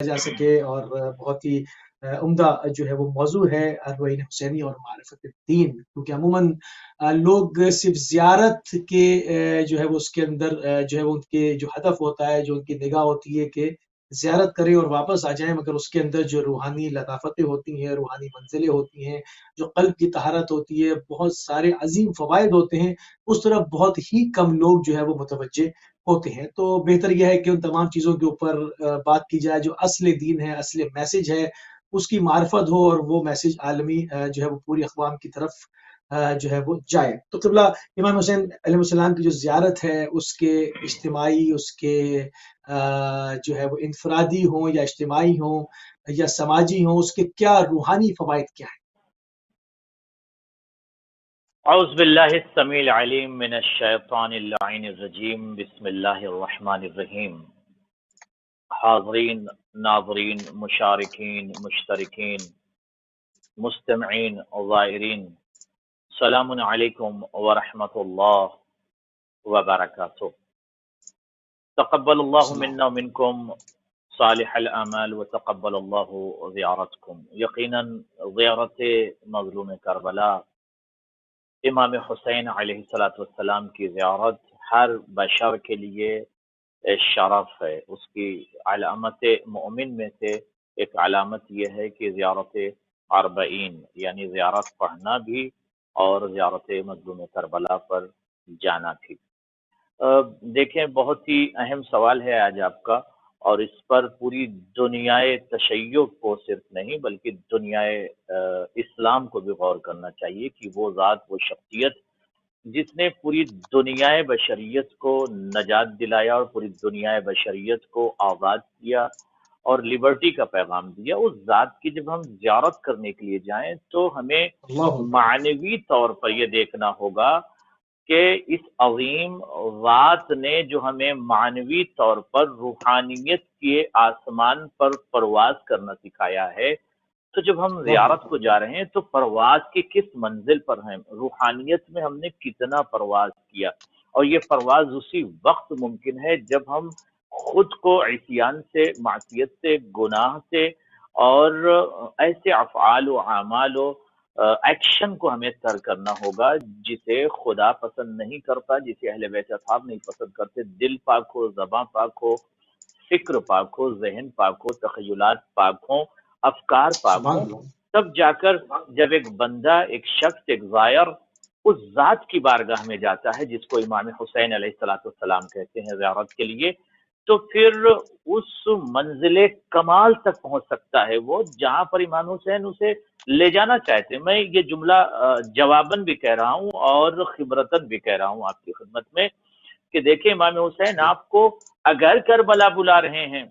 جا سکے، اور بہت ہی عمدہ جو ہے وہ موضوع ہے اربعین حسینی اور معرفت الدین، کیونکہ عموماً لوگ صرف زیارت کے جو ہے وہ اس کے اندر جو ہے وہ ان کے جو ہدف ہوتا ہے، جو ان کی نگاہ ہوتی ہے کہ زیارت کریں اور واپس آ جائیں، مگر اس کے اندر جو روحانی لطافتیں ہوتی ہیں، روحانی منزلیں ہوتی ہیں، جو قلب کی طہارت ہوتی ہے، بہت سارے عظیم فوائد ہوتے ہیں، اس طرف بہت ہی کم لوگ جو ہے وہ متوجہ ہوتے ہیں۔ تو بہتر یہ ہے کہ ان تمام چیزوں کے اوپر بات کی جائے، جو اصل دین ہے، اصل میسج ہے، اس کی معرفت ہو، اور وہ میسج عالمی جو ہے وہ پوری اقوام کی طرف جو ہے وہ جائے۔ تو قبلہ امام حسین علیہ السلام کی جو زیارت ہے، اس کے اجتماعی، اس کے جو ہے وہ انفرادی ہوں یا اجتماعی ہوں یا سماجی ہوں، اس کے کیا روحانی فوائد کیا ہیں؟ اعوذ باللہ السمیع العلیم من الشیطان اللعین الرجیم، بسم اللہ الرحمن الرحیم۔ حاضرین، ناظرین، مشارکین، مشترکین، مستمعین، زائرین، سلام علیکم ورحمۃ اللہ وبرکاتہ۔ تقبل اللہ منا ومنکم صالح الاعمال وتقبل اللہ زیارتکم۔ یقیناً زیارت مظلوم کربلا امام حسین علیہ السلام کی زیارت ہر بشر کے لیے شرف ہے۔ اس کی علامت مومن میں سے ایک علامت یہ ہے کہ زیارت اربعین یعنی زیارت پڑھنا بھی اور زیارت مظلوم کربلا پر جانا بھی۔ دیکھیں، بہت ہی اہم سوال ہے آج آپ کا، اور اس پر پوری دنیائے تشیع کو صرف نہیں بلکہ دنیائے اسلام کو بھی غور کرنا چاہیے کہ وہ ذات، وہ شخصیت جس نے پوری دنیائے بشریت کو نجات دلایا اور پوری دنیائے بشریت کو آزاد کیا اور لبرٹی کا پیغام دیا، اس ذات کی جب ہم زیارت کرنے کے لیے جائیں تو ہمیں معنوی طور پر یہ دیکھنا ہوگا کہ اس عظیم ذات نے جو ہمیں معنوی طور پر روحانیت کے آسمان پر پرواز کرنا سکھایا ہے، تو جب ہم زیارت کو جا رہے ہیں تو پرواز کی کس منزل پر ہیں، روحانیت میں ہم نے کتنا پرواز کیا، اور یہ پرواز اسی وقت ممکن ہے جب ہم خود کو عصیان سے، معصیت سے، گناہ سے اور ایسے افعال و اعمال و ایکشن کو ہمیں ترک کرنا ہوگا جسے خدا پسند نہیں کرتا، جسے اہل بیت اصحاب نہیں پسند کرتے۔ دل پاک ہو، زبان پاک ہو، فکر پاک ہو، ذہن پاک ہو، تخیلات پاک ہوں، افکار پاک ہوں، تب جا کر جب ایک بندہ، ایک شخص، ایک زائر اس ذات کی بارگاہ میں جاتا ہے جس کو امام حسین علیہ السلام کہتے ہیں زیارت کے لیے، تو پھر اس منزل کمال تک پہنچ سکتا ہے وہ جہاں پر امام حسین اسے لے جانا چاہتے ہیں۔ میں یہ جملہ جواباً بھی کہہ رہا ہوں اور خبرتاً بھی کہہ رہا ہوں آپ کی خدمت میں کہ دیکھیں، امام حسین آپ کو اگر کربلا بلا رہے ہیں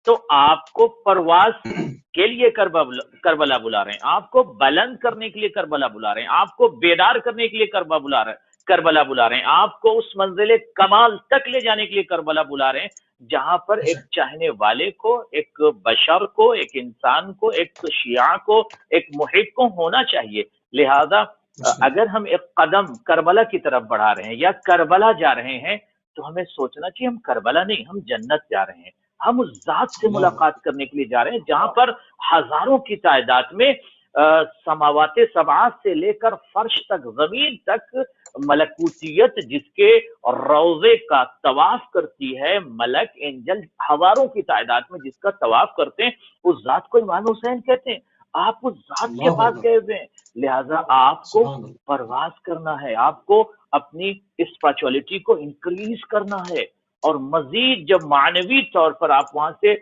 تو آپ کو پرواز کے لیے کربلا بلا رہے ہیں، آپ کو بلند کرنے کے لیے کربلا بلا رہے ہیں، آپ کو بیدار کرنے کے لیے کربلا بلا رہے ہیں، آپ کو اس منزل کمال تک لے جانے کے لیے کربلا بلا رہے ہیں جہاں پر ایک چاہنے والے کو، ایک بشر کو، ایک انسان کو، ایک شیعہ کو، ایک محب کو ہونا چاہیے۔ لہذا اگر ہم ایک قدم کربلا کی طرف بڑھا رہے ہیں یا کربلا جا رہے ہیں تو ہمیں سوچنا کہ ہم کربلا نہیں، ہم جنت جا رہے ہیں، ہم اس ذات سے ملاقات کرنے کے لیے جا رہے ہیں جہاں پر ہزاروں کی تعداد میں سماوات سبع سے لے کر فرش تک، زمین تک ملکوتیت جس کے روضے کا طواف کرتی ہے، ملک، انجل ہزاروں کی تعداد میں جس کا طواف کرتے ہیں، اس ذات کو امام حسین کہتے ہیں۔ آپ اس ذات کے پاس گئے ہوئے ہیں، لہذا آپ کو پرواز کرنا ہے، آپ کو اپنی اسپرچولیٹی کو انکریز کرنا ہے، اور مزید جب معنوی طور پر آپ وہاں سے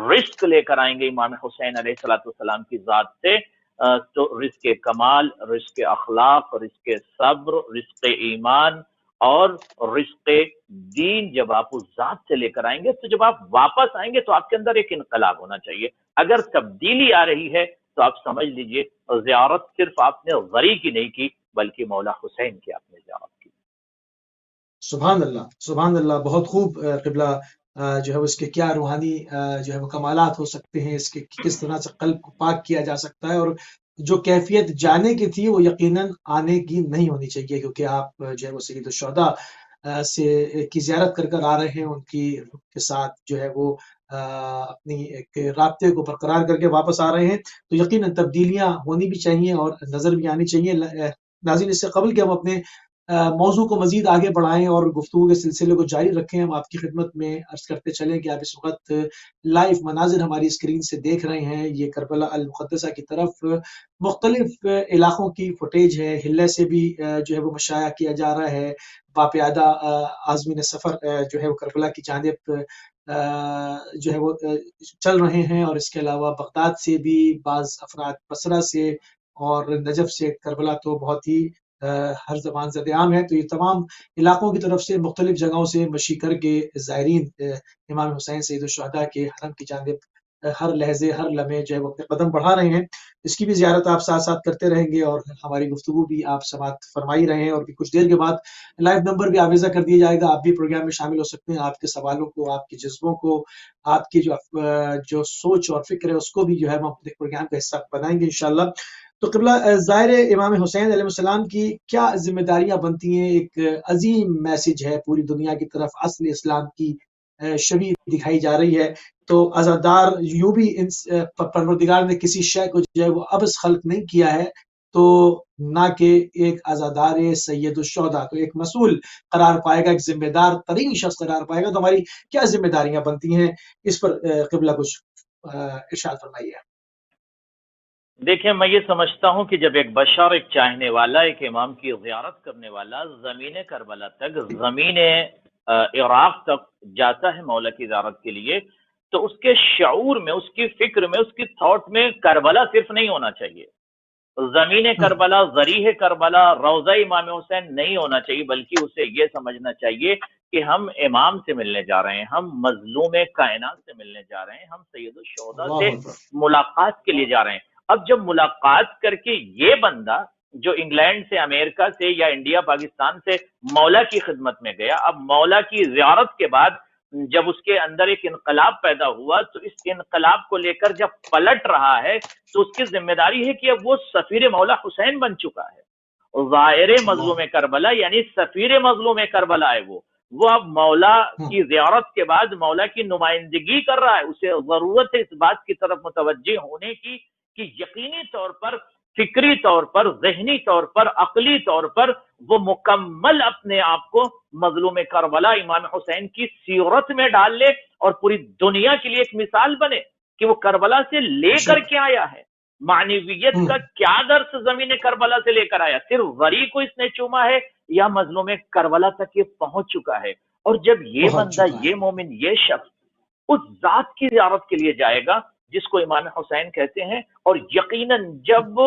رزق لے کر آئیں گے امام حسین علیہ السلام کی ذات سے، تو رزق کمال، رزق اخلاق، رزق صبر، رزق ایمان اور رزق دین جب آپ اس ذات سے لے کر آئیں گے تو جب آپ واپس آئیں گے تو آپ کے اندر ایک انقلاب ہونا چاہیے۔ اگر تبدیلی آ رہی ہے تو آپ سمجھ لیجئے زیارت صرف آپ نے غری کی نہیں کی بلکہ مولا حسین کی آپ نے زیارت کی۔ سبحان اللہ، سبحان اللہ، بہت خوب قبلہ جو ہے اس کے کیا روحانی جو ہے وہ کمالات ہو سکتے ہیں، اس کے کس طرح سے قلب کو پاک کیا جا سکتا ہے، اور جو کیفیت جانے کی تھی وہ یقیناً آنے کی نہیں ہونی چاہیے، کیونکہ آپ جو ہے وہ سید الشہداء سے کی زیارت کر آ رہے ہیں، ان کی کے ساتھ جو ہے وہ اپنی ایک رابطے کو برقرار کر کے واپس آ رہے ہیں، تو یقیناً تبدیلیاں ہونی بھی چاہیے اور نظر بھی آنی چاہیے۔ ناظرین، اس سے قبل کہ ہم اپنے موضوع کو مزید آگے بڑھائیں اور گفتگو کے سلسلے کو جاری رکھیں، ہم آپ کی خدمت میں عرض کرتے چلیں کہ آپ اس وقت لائیو مناظر ہماری اسکرین سے دیکھ رہے ہیں۔ یہ کربلا المقدسہ کی طرف مختلف علاقوں کی فوٹیج ہے، ہلے سے بھی جو ہے وہ مشاہدہ کیا جا رہا ہے، باپیادہ عازمین سفر جو ہے وہ کربلا کی جانب جو ہے وہ چل رہے ہیں، اور اس کے علاوہ بغداد سے بھی بعض افراد، بصرہ سے اور نجف سے۔ کربلا تو بہت ہی ہر زبان زد عام ہے، تو یہ تمام علاقوں کی طرف سے مختلف جگہوں سے مشی کر کے زائرین امام حسین سید الشہداء کے حرم کی جانب ہر لہجے، ہر لمحے جو ہے وہ اپنے قدم بڑھا رہے ہیں۔ اس کی بھی زیارت آپ ساتھ ساتھ کرتے رہیں گے، اور ہماری گفتگو بھی آپ سماعت فرمائی رہے ہیں، اور بھی کچھ دیر کے بعد لائیو نمبر بھی آویزہ کر دیا جائے گا، آپ بھی پروگرام میں شامل ہو سکتے ہیں۔ آپ کے سوالوں کو، آپ کے جذبوں کو، آپ کی جو سوچ اور فکر ہے، اس کو بھی جو ہے ہم اپنے پروگرام کا حصہ بنائیں گے انشاءاللہ۔ تو قبلہ ظاہر امام حسین علیہ السلام کی کیا ذمہ داریاں بنتی ہیں؟ ایک عظیم میسج ہے پوری دنیا کی طرف، اصل اسلام کی شبیہ دکھائی جا رہی ہے۔ تو عزادار یوں بھی پروردگار نے کسی شے کو جو ہے وہ ابس خلق نہیں کیا ہے، تو نہ کہ ایک عزادار سید الشہداء، تو ایک مسئول قرار پائے گا، ایک ذمہ دار ترین شخص قرار پائے گا۔ تو ہماری کیا ذمہ داریاں بنتی ہیں، اس پر قبلہ کچھ ارشاد فرمائیے۔ دیکھیں، میں یہ سمجھتا ہوں کہ جب ایک بشر، ایک چاہنے والا، ایک امام کی زیارت کرنے والا زمین کربلا تک، زمین عراق تک جاتا ہے مولا کی زیارت کے لیے، تو اس کے شعور میں، اس کی فکر میں، اس کی تھاٹ میں کربلا صرف نہیں ہونا چاہیے، زمین کربلا، ذریح کربلا، روضہ امام حسین نہیں ہونا چاہیے، بلکہ اسے یہ سمجھنا چاہیے کہ ہم امام سے ملنے جا رہے ہیں، ہم مظلوم کائنات سے ملنے جا رہے ہیں، ہم سید الشہداء سے ملاقات کے لیے جا رہے ہیں۔ اب جب ملاقات کر کے یہ بندہ جو انگلینڈ سے، امریکہ سے یا انڈیا پاکستان سے مولا کی خدمت میں گیا، اب مولا کی زیارت کے بعد جب اس کے اندر ایک انقلاب پیدا ہوا، تو اس انقلاب کو لے کر جب پلٹ رہا ہے، تو اس کی ذمہ داری ہے کہ اب وہ سفیر مولا حسین بن چکا ہے، ظاہر مظلوم کربلا، یعنی سفیر مظلوم کربلا ہے وہ اب مولا کی زیارت کے بعد مولا کی نمائندگی کر رہا ہے۔ اسے ضرورت ہے اس بات کی طرف متوجہ ہونے کی کہ یقینی طور پر، فکری طور پر، ذہنی طور پر، عقلی طور پر وہ مکمل اپنے آپ کو مظلوم کربلا امام حسین کی سیرت میں ڈال لے، اور پوری دنیا کے لیے ایک مثال بنے کہ وہ کربلا سے لے کر کے آیا ہے، معنویت کا کیا درس زمین کربلا سے لے کر آیا، صرف غری کو اس نے چوما ہے یا مظلوم کربلا تک یہ پہنچ چکا ہے۔ اور جب یہ بندہ، یہ مومن، یہ شخص اس ذات کی زیارت کے لیے جائے گا جس کو امام حسین کہتے ہیں، اور یقیناً جب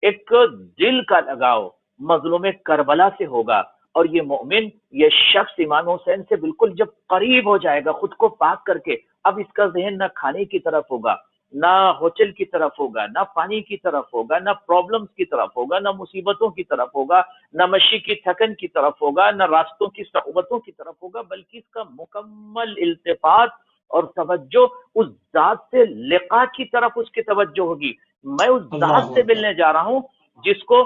ایک دل کا لگاؤ مظلوم کربلا سے ہوگا، اور یہ مومن، یہ شخص امام حسین سے بالکل جب قریب ہو جائے گا خود کو پاک کر کے، اب اس کا ذہن نہ کھانے کی طرف ہوگا، نہ ہوٹل کی طرف ہوگا، نہ پانی کی طرف ہوگا، نہ پرابلمز کی طرف ہوگا، نہ مصیبتوں کی طرف ہوگا، نہ مشی کی تھکن کی طرف ہوگا، نہ راستوں کی صعوبتوں کی طرف ہوگا، بلکہ اس کا مکمل التفات اور توجہ اس ذات سے لقاء کی طرف اس کی توجہ ہوگی۔ میں اس ذات سے ملنے جا رہا ہوں جس کو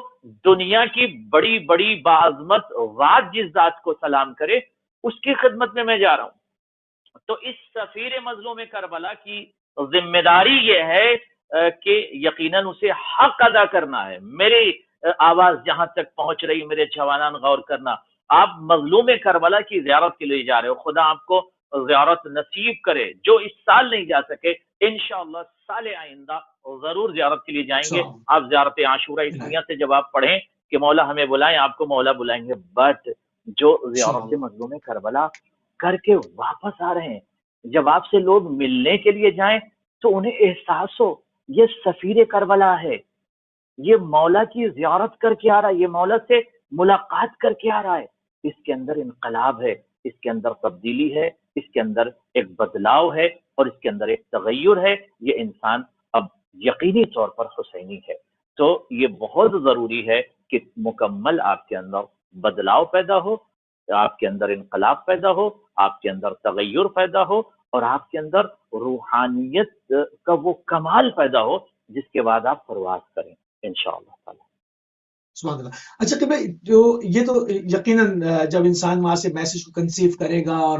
دنیا کی بڑی بڑی باعظمت ذات، جس ذات کو سلام کرے، اس کی خدمت میں جا رہا ہوں۔ تو اس سفیر مظلوم کربلا کی ذمہ داری یہ ہے کہ یقیناً اسے حق ادا کرنا ہے۔ میری آواز جہاں تک پہنچ رہی، میرے جوانان غور کرنا، آپ مظلوم کربلا کی زیارت کے لیے جا رہے ہو، خدا آپ کو زیارت نصیب کرے۔ جو اس سال نہیں جا سکے، انشاءاللہ سال آئندہ ضرور زیارت کے لیے جائیں گے۔ آپ زیارت عاشورہ اس دنیا سے جب آپ پڑھیں کہ مولا ہمیں بلائیں، آپ کو مولا بلائیں گے، بٹ جو زیارت مظلوم کربلا کر کے واپس آ رہے ہیں، جب آپ سے لوگ ملنے کے لیے جائیں تو انہیں احساس ہو یہ سفیر کربلا ہے، یہ مولا کی زیارت کر کے آ رہا ہے، یہ مولا سے ملاقات کر کے آ رہا ہے۔ اس کے اندر انقلاب ہے، اس کے اندر تبدیلی ہے، اس کے اندر ایک بدلاؤ ہے، اور اس کے اندر ایک تغیر ہے۔ یہ انسان اب یقینی طور پر حسینی ہے۔ تو یہ بہت ضروری ہے کہ مکمل آپ کے اندر بدلاؤ پیدا ہو، آپ کے اندر انقلاب پیدا ہو، آپ کے اندر تغیر پیدا ہو، اور آپ کے اندر روحانیت کا وہ کمال پیدا ہو جس کے بعد آپ پرواز کریں انشاءاللہ تعالی۔ سبحان اللہ۔ اچھا کہ یہ تو یقیناً جب انسان وہاں سے میسج کو کنسیو کرے گا اور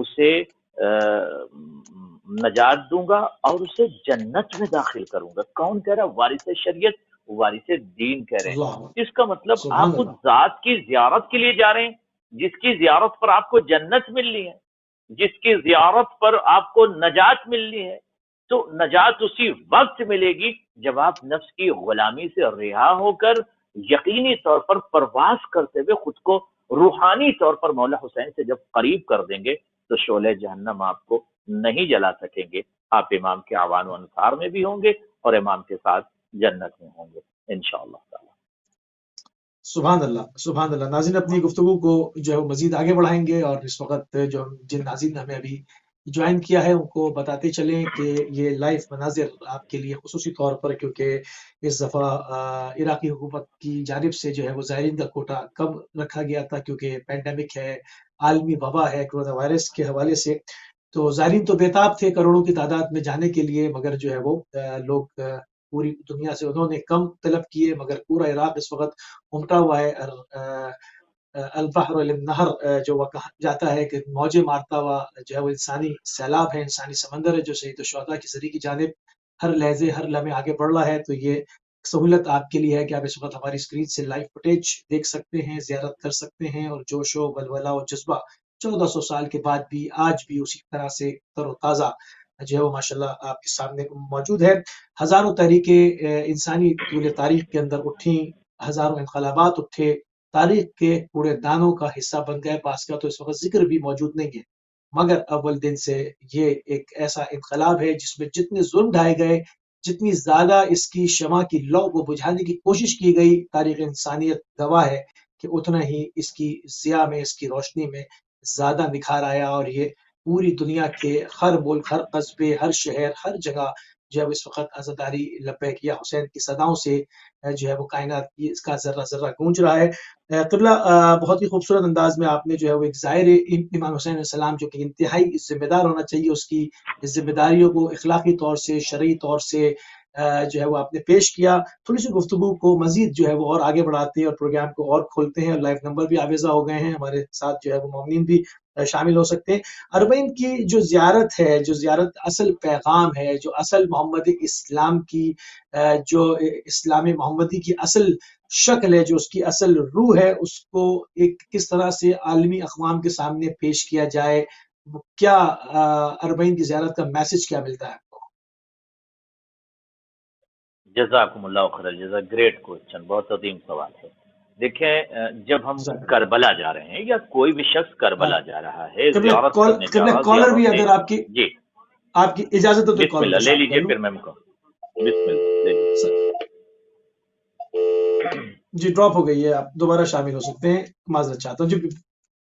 اسے نجات دوں گا اور اسے جنت میں داخل کروں گا. کون کہہ رہا؟ وارث شریعت، وارث دین کہہ رہے اللہ ہیں. اس کا مطلب سبحان آپ اس اللہ ذات کی زیارت کے لیے جا رہے ہیں جس کی زیارت پر آپ کو جنت ملنی ہے، جس کی زیارت پر آپ کو نجات ملنی ہے. تو نجات اسی وقت ملے گی جب آپ نفس کی غلامی سے رہا ہو کر یقینی طور پر پرواز کرتے ہوئے خود کو روحانی طور پر مولا حسین سے جب قریب کر دیں گے تو شعلہ جہنم آپ کو نہیں جلا سکیں گے. آپ امام کے اعوان و انصار میں بھی ہوں گے اور امام کے ساتھ جنت میں ہوں گے انشاءاللہ تعالی. سبحان اللہ سبحان اللہ. ناظرین اپنی گفتگو کو جو ہے وہ مزید آگے بڑھائیں گے، اور اس وقت جو جن ناظرین نے ہمیں ابھی جوائن کیا ہے ان کو بتاتے چلیں کہ یہ لائیو مناظر آپ کے لیے خصوصی طور پر، کیونکہ اس دفعہ عراقی حکومت کی جانب سے جو ہے وہ زائرین کا کوٹا کم رکھا گیا تھا، کیونکہ پینڈیمک ہے، عالمی وبا ہے کورونا وائرس کے حوالے سے. تو زائرین تو بےتاب تھے کروڑوں کی تعداد میں جانے کے لیے، مگر جو ہے وہ لوگ پوری دنیا سے انہوں نے کم طلب کیے، مگر پورا عراق اس وقت امٹا ہوا ہے. البحر النہر جو وہ کہا جاتا ہے کہ موجیں مارتا ہوا جو ہے وہ انسانی سیلاب ہے، انسانی سمندر ہے جو شہید الشہداء کی زری کی جانب ہر لہجے ہر لمحے آگے بڑھ رہا ہے. تو یہ سہولت آپ کے لیے ہے کہ آپ اس وقت ہماری اسکرین سے لائیو فوٹیج دیکھ سکتے ہیں، زیارت کر سکتے ہیں، اور جوش و ولولہ و جذبہ 1400 سال کے بعد بھی آج بھی اسی طرح سے تر و تازہ جو ہے وہ ماشاءاللہ آپ کے سامنے موجود ہے. ہزاروں تحریکیں انسانی طول تاریخ کے اندر اٹھیں، ہزاروں انقلابات اٹھے، تاریخ کے کوڑے دانوں کا حصہ بن گئے. بعض کا تو اس وقت ذکر بھی موجود نہیں ہے، مگر اول دن سے یہ ایک ایسا انقلاب ہے جس میں جتنے ظلم ڈھائے گئے، جتنی زیادہ اس کی شمع کی لو کو بجھانے کی کوشش کی گئی، تاریخ انسانیت گواہ ہے کہ اتنا ہی اس کی ضیاء میں، اس کی روشنی میں زیادہ نکھار آیا. اور یہ پوری دنیا کے ہر ملک، ہر قصبے، ہر شہر، ہر جگہ جو ہے اس وقت عزاداری لبیک یا حسین کی صداؤں سے جو ہے وہ کائنات کی اس کا ذرہ ذرہ گونج رہا ہے. قبلہ بہت ہی خوبصورت انداز میں آپ نے جو ہے وہ ایک ظاہر امام حسین علیہ السلام جو کہ انتہائی ذمہ دار ہونا چاہیے، اس کی ذمہ داریوں کو اخلاقی طور سے، شرعی طور سے جو ہے وہ آپ نے پیش کیا. تھوڑی سی گفتگو کو مزید جو ہے وہ اور آگے بڑھاتے ہیں اور پروگرام کو اور کھولتے ہیں. لائیو نمبر بھی آویزہ ہو گئے ہیں، ہمارے ساتھ جو ہے وہ مومنین بھی شامل ہو سکتے ہیں. اربعین کی جو زیارت ہے، جو زیارت اصل پیغام ہے، جو اصل محمد اسلام کی جو اسلام محمدی کی اصل شکل ہے، جو اس کی اصل روح ہے، اس کو ایک کس طرح سے عالمی اقوام کے سامنے پیش کیا جائے. کیا اربعین کی زیارت کا میسج کیا ملتا ہے آپ کو؟ جزاکم اللہ خیر الجزا. گریٹ کوشچن، بہت عظیم سوال ہے. دیکھیں جب ہم کربلا جا رہے ہیں یا کوئی بھی شخص کربلا جا رہا ہے، زیارت کرنے جا رہا ہے، کالر بھی زیارت اگر آپ کی جی آپ کی اجازت ہو تو بسم اللہ لے لیجئے، پھر میں بسم اللہ لے لیجئے. جی ڈراپ ہو گئی ہے، آپ دوبارہ شامل ہو سکتے ہیں، معذرت چاہتا ہوں.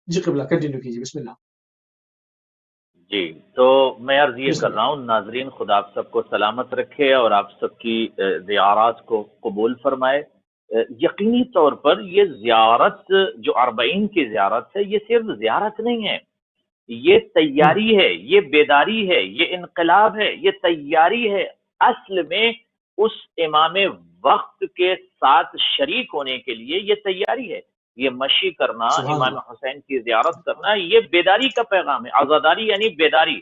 جی قبلہ کنٹینیو کیجیے، بسم اللہ. جی تو میں عرض یہ کر رہا ہوں، ناظرین خدا آپ سب کو سلامت رکھے اور آپ سب کی زیارات کو قبول فرمائے. یقینی طور پر یہ زیارت جو اربعین کی زیارت ہے، یہ صرف زیارت نہیں ہے، یہ تیاری ہے، یہ بیداری ہے، یہ انقلاب ہے، یہ تیاری ہے. اصل میں اس امام وقت کے ساتھ شریک ہونے کے لیے یہ تیاری ہے. یہ مشی کرنا، امام حسین کی زیارت کرنا، یہ بیداری کا پیغام ہے. عزاداری یعنی بیداری،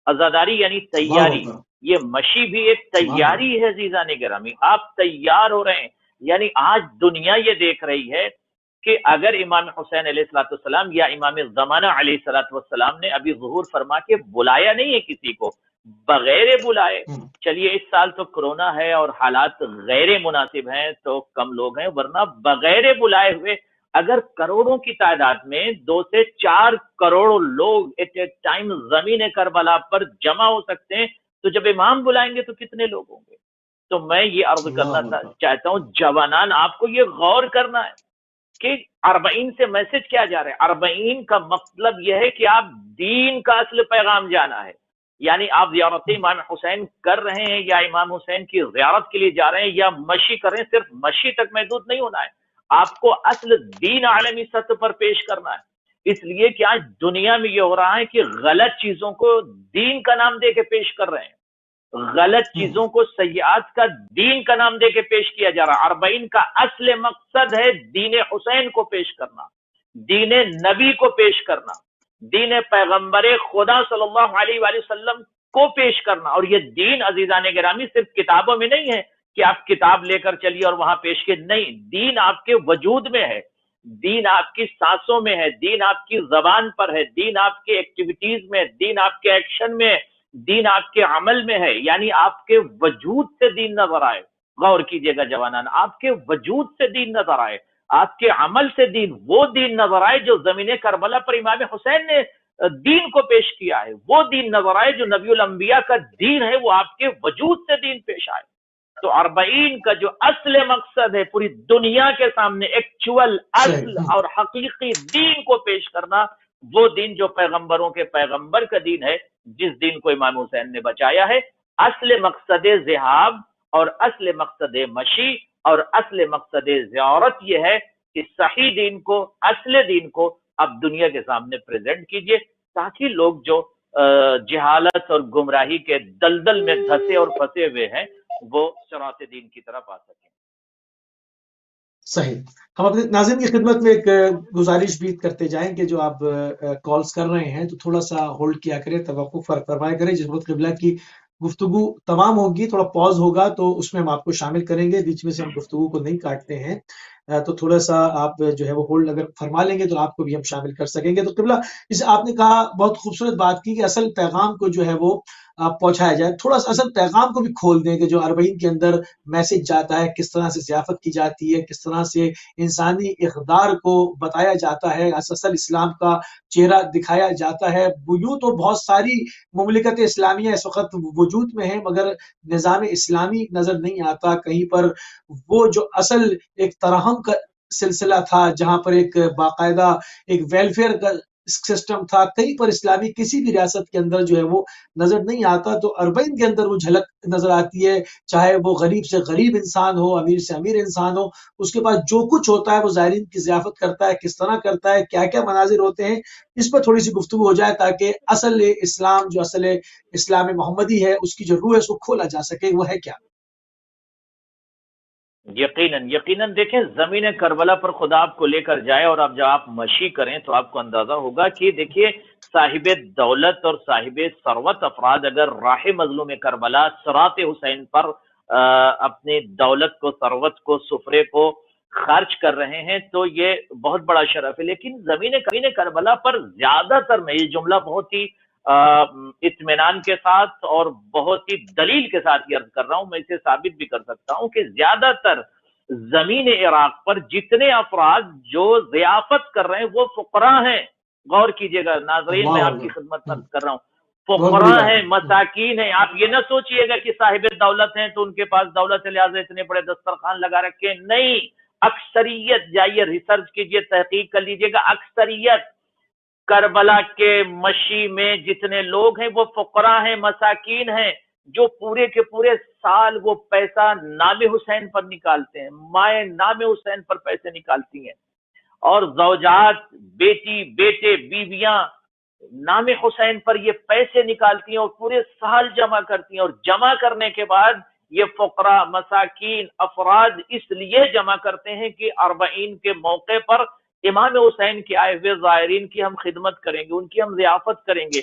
عزاداری یعنی تیاری. یہ مشی بھی ایک تیاری ہے. عزیزان گرامی، آپ تیار ہو رہے ہیں، یعنی آج دنیا یہ دیکھ رہی ہے کہ اگر امام حسین علیہ السلام یا امام زمانہ علیہ السلام نے ابھی ظہور فرما کے بلایا نہیں ہے کسی کو، بغیر بلائے، چلیے اس سال تو کرونا ہے اور حالات غیر مناسب ہیں تو کم لوگ ہیں، ورنہ بغیر بلائے ہوئے اگر کروڑوں کی تعداد میں 2 سے 4 کروڑ لوگ ایٹ اے ٹائم زمین کربلا پر جمع ہو سکتے ہیں، تو جب امام بلائیں گے تو کتنے لوگ ہوں گے؟ تو میں یہ عرض کرنا چاہتا ہوں جوانان، آپ کو یہ غور کرنا ہے کہ اربعین سے میسج کیا جا رہا ہے. اربعین کا مطلب یہ ہے کہ آپ دین کا اصل پیغام جانا ہے. یعنی آپ زیارت امام حسین کر رہے ہیں یا امام حسین کی زیارت کے لیے جا رہے ہیں یا مشی کر رہے ہیں، صرف مشی تک محدود نہیں ہونا ہے، آپ کو اصل دین عالمی سطح پر پیش کرنا ہے. اس لیے کہ آج دنیا میں یہ ہو رہا ہے کہ غلط چیزوں کو دین کا نام دے کے پیش کر رہے ہیں، غلط چیزوں کو سیئات کا دین کا نام دے کے پیش کیا جا رہا. اربعین کا اصل مقصد ہے دین حسین کو پیش کرنا، دین نبی کو پیش کرنا. دین پیغمبر خدا صلی اللہ علیہ وآلہ وسلم کو پیش کرنا. اور یہ دین عزیزان گرامی صرف کتابوں میں نہیں ہے کہ آپ کتاب لے کر چلیے اور وہاں پیش کے, نہیں, دین آپ کے وجود میں ہے, دین آپ کی سانسوں میں ہے, دین آپ کی زبان پر ہے, دین آپ کے ایکٹیویٹیز میں, دین آپ کے ایکشن میں, دین آپ کے عمل میں ہے. یعنی آپ کے وجود سے دین نظر آئے. غور کیجئے گا جوانان, آپ کے وجود سے دین نظر آئے, آپ کے عمل سے دین, وہ دین نظر آئے جو زمین کربلا پر امام حسین نے دین کو پیش کیا ہے, وہ دین نظر آئے جو نبی الانبیاء کا دین ہے, وہ آپ کے وجود سے دین پیش آئے. تو 40 کا جو اصل مقصد ہے پوری دنیا کے سامنے ایکچول اصل اور حقیقی دین کو پیش کرنا, وہ دین جو پیغمبروں کے پیغمبر کا دین ہے, جس دین کو امام حسین نے بچایا ہے. اصل مقصد ذہاب اور اصل مقصد مشی اور اصل مقصد زیارت یہ ہے کہ صحیح دین کو, اصل دین کو اب دنیا کے سامنے پریزنٹ کیجئے, تاکہ لوگ جو جہالت اور گمراہی کے دلدل میں دھسے اور پھنسے ہوئے ہیں وہ صراط دین کی طرف آ سکیں. صحیح. ہم اپنے ناظرین کی خدمت میں ایک گزارش بھی کرتے جائیں کہ جو آپ کالز کر رہے ہیں تو تھوڑا سا ہولڈ کیا کریں, توقف فرمایا کریں. جس وقت قبلہ کی گفتگو تمام ہوگی, تھوڑا پاز ہوگا تو اس میں ہم آپ کو شامل کریں گے, بیچ میں سے ہم گفتگو کو نہیں کاٹتے ہیں, تو تھوڑا سا آپ جو ہے وہ ہولڈ اگر فرما لیں گے تو آپ کو بھی ہم شامل کر سکیں گے. تو قبلہ جسے آپ نے کہا, بہت خوبصورت بات کی کہ اصل پیغام کو جو ہے وہ پہنچایا جائے. تھوڑا سا اصل پیغام کو بھی کھول دیں کہ جو 40 کے اندر میسج جاتا ہے, کس طرح سے ضیافت کی جاتی ہے, کس طرح سے انسانی اقدار کو بتایا جاتا ہے, اصل اسلام کا چہرہ دکھایا جاتا ہے. یوں تو بہت ساری مملکت اسلامیہ اس وقت وجود میں ہیں, مگر نظام اسلامی نظر نہیں آتا کہیں پر. وہ جو اصل ایک ترحم کا سلسلہ تھا, جہاں پر ایک باقاعدہ ایک ویلفیئر کا سسٹم تھا, کہیں پر اسلامی کسی بھی ریاست کے اندر جو ہے وہ نظر نہیں آتا. تو 40 کے اندر وہ جھلک نظر آتی ہے, چاہے وہ غریب سے غریب انسان ہو, امیر سے امیر انسان ہو, اس کے پاس جو کچھ ہوتا ہے وہ زائرین کی ضیافت کرتا ہے. کس طرح کرتا ہے, کیا کیا مناظر ہوتے ہیں, اس پر تھوڑی سی گفتگو ہو جائے تاکہ اصل اسلام جو اصل اسلام محمدی ہے اس کی جو روح ہے اس کو کھولا جا سکے. وہ ہے کیا؟ یقیناً دیکھیں, زمین کربلا پر خدا آپ کو لے کر جائے اور اب جب آپ مشی کریں تو آپ کو اندازہ ہوگا کہ دیکھیے, صاحب دولت اور صاحب ثروت افراد اگر راہ مظلوم کربلا صراط حسین پر اپنی دولت کو, ثروت کو, سفرے کو خرچ کر رہے ہیں تو یہ بہت بڑا شرف ہے. لیکن زمین کربلا پر زیادہ تر, میں یہ جملہ بہت ہی اطمینان کے ساتھ اور بہت ہی دلیل کے ساتھ یہ عرض کر رہا ہوں, میں اسے ثابت بھی کر سکتا ہوں کہ زیادہ تر زمین عراق پر جتنے افراد جو ضیافت کر رہے ہیں وہ فقراء ہیں. غور کیجئے گا ناظرین, میں آپ کی خدمت میں کر رہا ہوں, فقراء ہیں, مساکین ہیں. آپ یہ نہ سوچئے گا کہ صاحب دولت ہیں تو ان کے پاس دولت ہے لہٰذا اتنے بڑے دسترخوان لگا رکھے, نہیں. اکثریت, جائیے ریسرچ کیجئے, تحقیق کر لیجئے گا, اکثریت کربلا کے مشی میں جتنے لوگ ہیں وہ فقراء ہیں, مساکین ہیں, جو پورے کے پورے سال وہ پیسہ نام حسین پر نکالتے ہیں, مائیں نام حسین پر پیسے نکالتی ہیں, اور زوجات, بیٹی, بیٹے, بیویاں نام حسین پر یہ پیسے نکالتی ہیں اور پورے سال جمع کرتی ہیں. اور جمع کرنے کے بعد یہ فقراء, مساکین, افراد اس لیے جمع کرتے ہیں کہ 40 کے موقع پر امام حسین کے آئے ہوئے زائرین کی ہم خدمت کریں گے, ان کی ہم ضیافت کریں گے.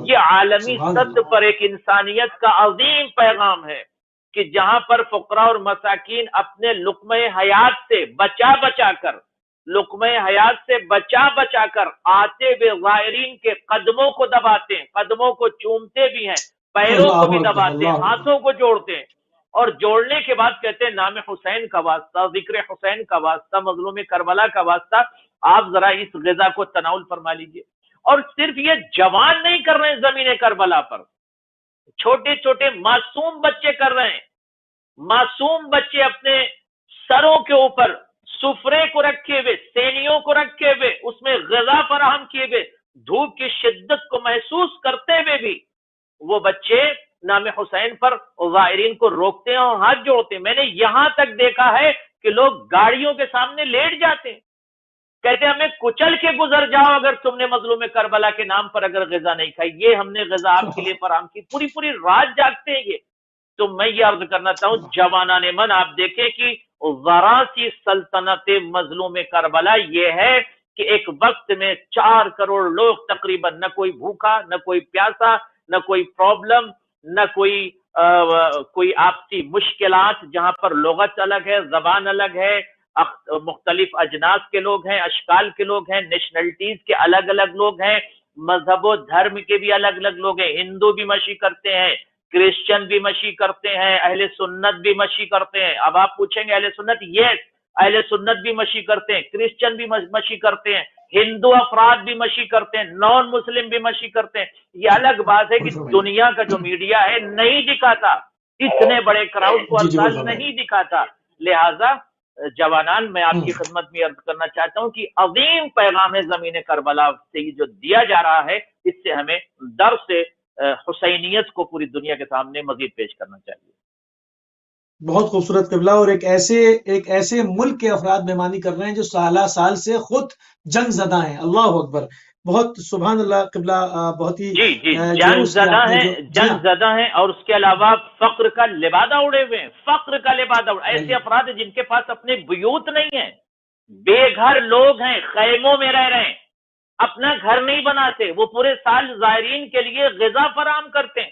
یہ عالمی سطح پر ایک انسانیت کا عظیم پیغام ہے کہ جہاں پر فقراء اور مساکین اپنے لقمہ حیات سے بچا بچا کر, لقمہ حیات سے بچا بچا کر آتے ہوئے زائرین کے قدموں کو دباتے ہیں, قدموں کو چومتے بھی ہیں, پیروں کو بھی دباتے ہیں, ہاتھوں کو جوڑتے ہیں, اور جوڑنے کے بعد کہتے ہیں نام حسین کا واسطہ, ذکر حسین کا واسطہ, مظلوم کربلا کا واسطہ, آپ ذرا اس غذا کو تناول فرما لیجئے. اور صرف یہ جوان نہیں کر رہے ہیں, زمین کربلا پر چھوٹے چھوٹے معصوم بچے کر رہے ہیں. معصوم بچے اپنے سروں کے اوپر سفرے کو رکھے ہوئے, سینیوں کو رکھے ہوئے, اس میں غذا فراہم کیے ہوئے, دھوپ کی شدت کو محسوس کرتے ہوئے بھی وہ بچے نام حسین پر زائرین کو روکتے ہیں اور ہاتھ جوڑتے ہیں. میں نے یہاں تک دیکھا ہے کہ لوگ گاڑیوں کے سامنے لیٹ جاتے ہیں, کہتے ہیں ہمیں کچل کے گزر جاؤ اگر تم نے مظلوم کربلا کے نام پر اگر غذا نہیں کھائی, یہ ہم نے غذا آپ کے لیے فراہم کی. پوری پوری رات جاگتے ہیں یہ. تو میں یہ عرض کرنا چاہوں, جوانان من, آپ دیکھیں کہ ذرا سی سلطنت مظلوم کربلا یہ ہے کہ ایک وقت میں 4 کروڑ لوگ تقریباً، نہ کوئی بھوکا، نہ کوئی پیاسا، نہ کوئی پرابلم، نہ کوئی آپسی مشکلات، جہاں پر لغت الگ ہے، زبان الگ ہے، مختلف اجناس کے لوگ ہیں، اشکال کے لوگ ہیں، نیشنلٹیز کے الگ الگ لوگ ہیں، مذہب و دھرم کے بھی الگ الگ لوگ ہیں، ہندو بھی مشی کرتے ہیں، کرسچن بھی مشی کرتے ہیں، اہل سنت بھی مشی کرتے ہیں. اب آپ پوچھیں گے اہل سنت، یس اہل سنت بھی مشی کرتے ہیں، کرسچن بھی مشی کرتے ہیں، ہندو افراد بھی مشی کرتے ہیں، نان مسلم بھی مشی کرتے ہیں. یہ الگ بات ہے کہ دنیا کا جو میڈیا ہے نہیں دکھاتا، اتنے بڑے کراؤڈ کو جی ہر جی سال بول نہیں دکھاتا. لہذا جوانان، میں آپ کی خدمت میں عرض کرنا چاہتا ہوں کہ عظیم پیغام زمین کربلا سے جو دیا جا رہا ہے، اس سے ہمیں درس حسینیت کو پوری دنیا کے سامنے مزید پیش کرنا چاہیے. بہت خوبصورت قبلہ، اور ایک ایسے ملک کے افراد مہمانی کر رہے ہیں جو سالہ سال سے خود جنگ زدہ ہیں. اللہ اکبر، بہت سبحان اللہ قبلہ، بہت ہی جی جی، جو جنگ اس کے زدہ آپ نے ہیں، جو جی جنگ ہاں زدہ ہیں، اور اس کے علاوہ فقر کا لبادہ اڑے ہوئے ہیں، فقر کا لبادہ ایسے افراد ہیں جن کے پاس اپنے بیوت نہیں ہیں، بے گھر لوگ ہیں، خیموں میں رہ رہے ہیں، اپنا گھر نہیں بناتے، وہ پورے سال زائرین کے لیے غذا فراہم کرتے ہیں،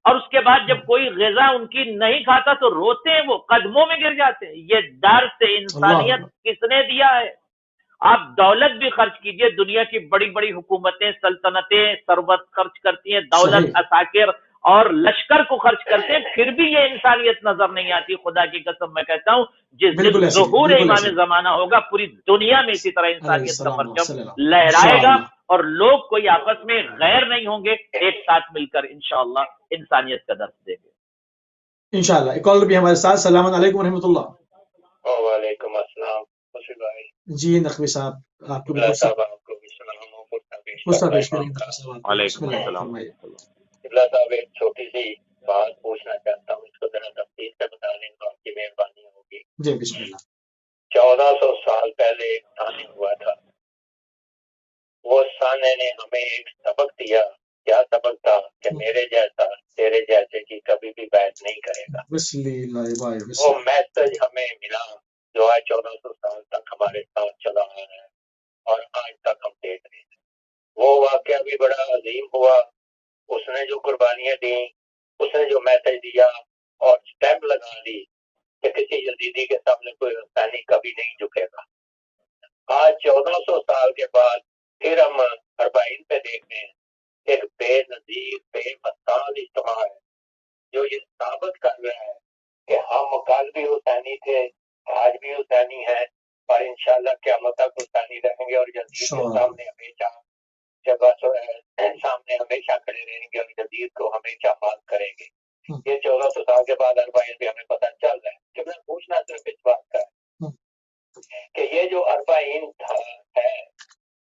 اور اس کے بعد جب کوئی غذا ان کی نہیں کھاتا تو روتے ہیں، وہ قدموں میں گر جاتے ہیں. یہ درس اللہ انسانیت اکبر. کس نے دیا ہے؟ آپ دولت بھی خرچ کیجئے، دنیا کی بڑی بڑی حکومتیں، سلطنتیں ثروت خرچ کرتی ہیں، دولت، صحیح، عساکر اور لشکر کو خرچ کرتے ہیں، پھر بھی یہ انسانیت نظر نہیں آتی. خدا کی قسم میں کہتا ہوں، جس دن بالکل ایسے ہی، ظہور بالکل ایسے امام ہی. زمانہ ہوگا، پوری دنیا میں اسی طرح علیہ انسانیت کا السلام پرچم وسلم لہرائے گا، انشاءاللہ. اور لوگ کوئی آپس میں غیر نہیں ہوں گے، ایک ساتھ مل کر انشاءاللہ انسانیت کا درس دیں گے. انشاءاللہ. ایک کال بھی ہمارے ساتھ. السلام علیکم ورحمۃ اللہ. وعلیکم السلام. جی نقوی صاحب، آپ کو بھی اللہ فرصت صاحب آپ کو بھی سلام و فرصت پیش کرتا کریں ہوں. گے نقوی صاحب آپ کو. بسم وعلیکم اللہ السلام فرمائیے. ورحمۃ اللہ. اللہ صاحب ایک چھوٹی سی بات پوچھنا چاہتا ہوں، اس کو ذرا تفصیل سے بتا دیں تو آپ کی مہربانی ہوگی. جی بسم اللہ. 1400 سال پہلے ایک سانے ہوا تھا، وہ سانے نے ہمیں ایک سبق دیا. کیا سبق تھا؟ کہ میرے جیسا تیرے جیسے کی کبھی بھی بیعت نہیں کرے گا. وہ میسج ہمیں ملا جو آج 1400 سال تک ہمارے ساتھ چلا آ رہا ہے اور آج تک ہم دیکھ رہے ہیں. وہ واقعہ بھی بڑا عظیم ہوا. اس نے جو قربانیاں دی، اس نے جو میسج دیا اور سٹیمپ لگا دی کہ کسی یزیدی کے سامنے کوئی حسینی کبھی نہیں جھکے گا. آج 1400 سال کے بعد پھر ہم اربعین پہ دیکھ رہے ہیں. ایک بے نظیر بے مثال اجتماع ہے جو یہ ثابت کر رہا ہے کہ ہم کل بھی حسینی تھے، آج بھی حسینی ہیں، اور انشاءاللہ قیامت تک حسینی رہیں گے، اور یزید کے سامنے ہمیشہ سامنے ہمیشہ کھڑے رہیں گے، اور یزید کو ہمیشہ مات کریں گے. یہ 1400 سال کے بعد اربعین بھی ہمیں پتہ چل رہا ہے. کہ میں پوچھنا صرف اس بات کا ہے کہ یہ جو اربعین تھا ہے،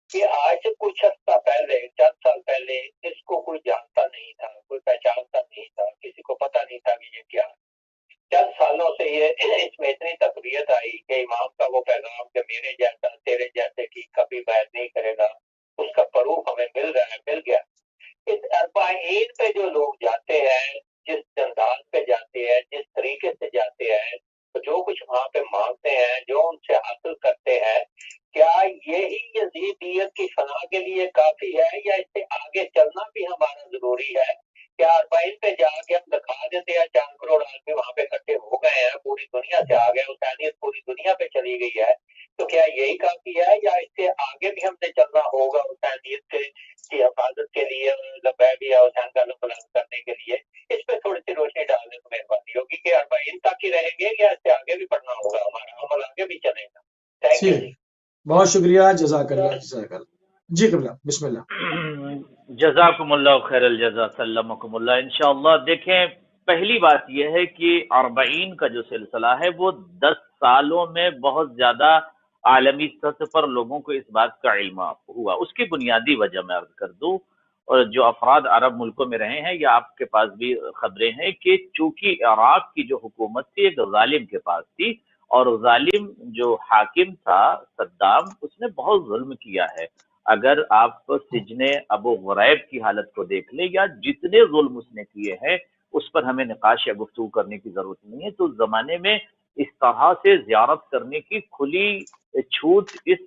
یہ آج سے کچھ عرصہ پہلے، چند سال پہلے اس کو کوئی جانتا نہیں تھا، کوئی پہچانتا نہیں تھا، کسی کو پتہ نہیں تھا کہ یہ کیا. چند سالوں سے یہ اس میں اتنی تقویت آئی کہ امام کا وہ پیغام کہ میرے جیسا تیرے جیسے کی کبھی بیعت نہیں کرے گا، اس کا پروف ہمیں مل رہا ہے، مل گیا. اس اربعین پہ جو لوگ جاتے ہیں، جس انداز پہ جاتے ہیں، جس طریقے سے جاتے ہیں، جو کچھ وہاں پہ مانگتے ہیں، جو ان سے حاصل کرتے ہیں، کیا یہی یزیدیت کی فلاح کے لیے کافی ہے یا اس سے آگے چلنا بھی ہمارا ضروری ہے؟ کیا اربعین پہ جا کے ہم دکھا دیتے ہیں 4 کروڑ آدمی وہاں پہ اکٹھے ہو گئے ہیں، پوری دنیا سے آ گئے، حسینیت پوری دنیا پہ چلی گئی ہے، تو کیا یہی کافی ہے یا اس سے آگے بھی ہم نے چلنا ہوگا حسینیت کی حفاظت کے لیے، لبیک یا حسین کا بلند کرنے کے لیے؟ اس پہ تھوڑی سی روشنی ڈالنے تو مہربانی ہوگی کہ اربعین تک ہی رہیں گے یا اس سے آگے بھی بڑھنا ہوگا، ہمارا عمل آگے بھی چلے گا. Thank you. بہت شکریہ، جزاک اللہ جزاک اللہ. جی قبلہ بسم اللہ. جزاکم اللہ خیر الجزا، سلمکم اللہ. انشاءاللہ دیکھیں، پہلی بات یہ ہے کہ اربعین کا جو سلسلہ ہے وہ 10 سالوں میں بہت زیادہ عالمی سطح پر لوگوں کو اس بات کا علم ہوا. اس کی بنیادی وجہ میں عرض کر دوں، اور جو افراد عرب ملکوں میں رہے ہیں یا آپ کے پاس بھی خبریں ہیں کہ چونکہ عراق کی جو حکومت تھی ایک ظالم کے پاس تھی، اور ظالم جو حاکم تھا صدام، اس نے بہت ظلم کیا ہے. اگر آپ سجن ابو غریب کی حالت کو دیکھ لیں یا جتنے ظلم اس نے کیے ہیں، اس پر ہمیں نقاش یا گفتگو کرنے کی ضرورت نہیں ہے. تو اس زمانے میں اس طرح سے زیارت کرنے کی کھلی چھوٹ اس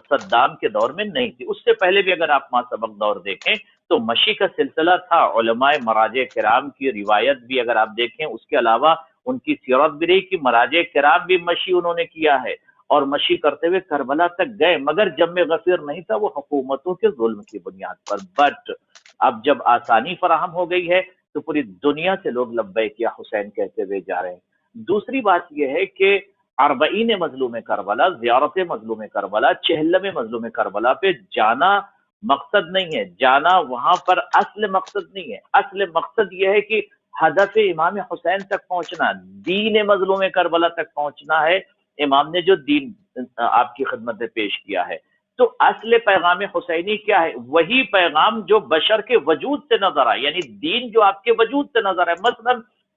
صدام کے دور میں نہیں تھی. اس سے پہلے بھی اگر آپ ما سبق دور دیکھیں تو مشی کا سلسلہ تھا. علماء مراجع کرام کی روایت بھی اگر آپ دیکھیں، اس کے علاوہ ان کی سیرت بھی رہی کہ مراجع کرام بھی مشی انہوں نے کیا ہے اور مشی کرتے ہوئے کربلا تک گئے، مگر جب میں غفیر نہیں تھا، وہ حکومتوں کے ظلم کی بنیاد پر. بٹ اب جب آسانی فراہم ہو گئی ہے تو پوری دنیا سے لوگ لبیک یا حسین کہتے ہوئے جا رہے ہیں. دوسری بات یہ ہے کہ اربعین مظلوم کربلا، زیارت مظلوم کربلا، چہلم مظلوم کربلا پہ جانا مقصد نہیں ہے، جانا وہاں پر اصل مقصد نہیں ہے. اصل مقصد یہ ہے کہ ہدف امام حسین تک پہنچنا، دین مظلوم کربلا تک پہنچنا ہے. امام نے جو دین آپ کی خدمت میں پیش کیا ہے، تو اصل پیغام حسینی کیا ہے؟ وہی پیغام جو بشر کے وجود سے نظر آئے، یعنی دین جو آپ کے وجود سے نظر آئے. مثلا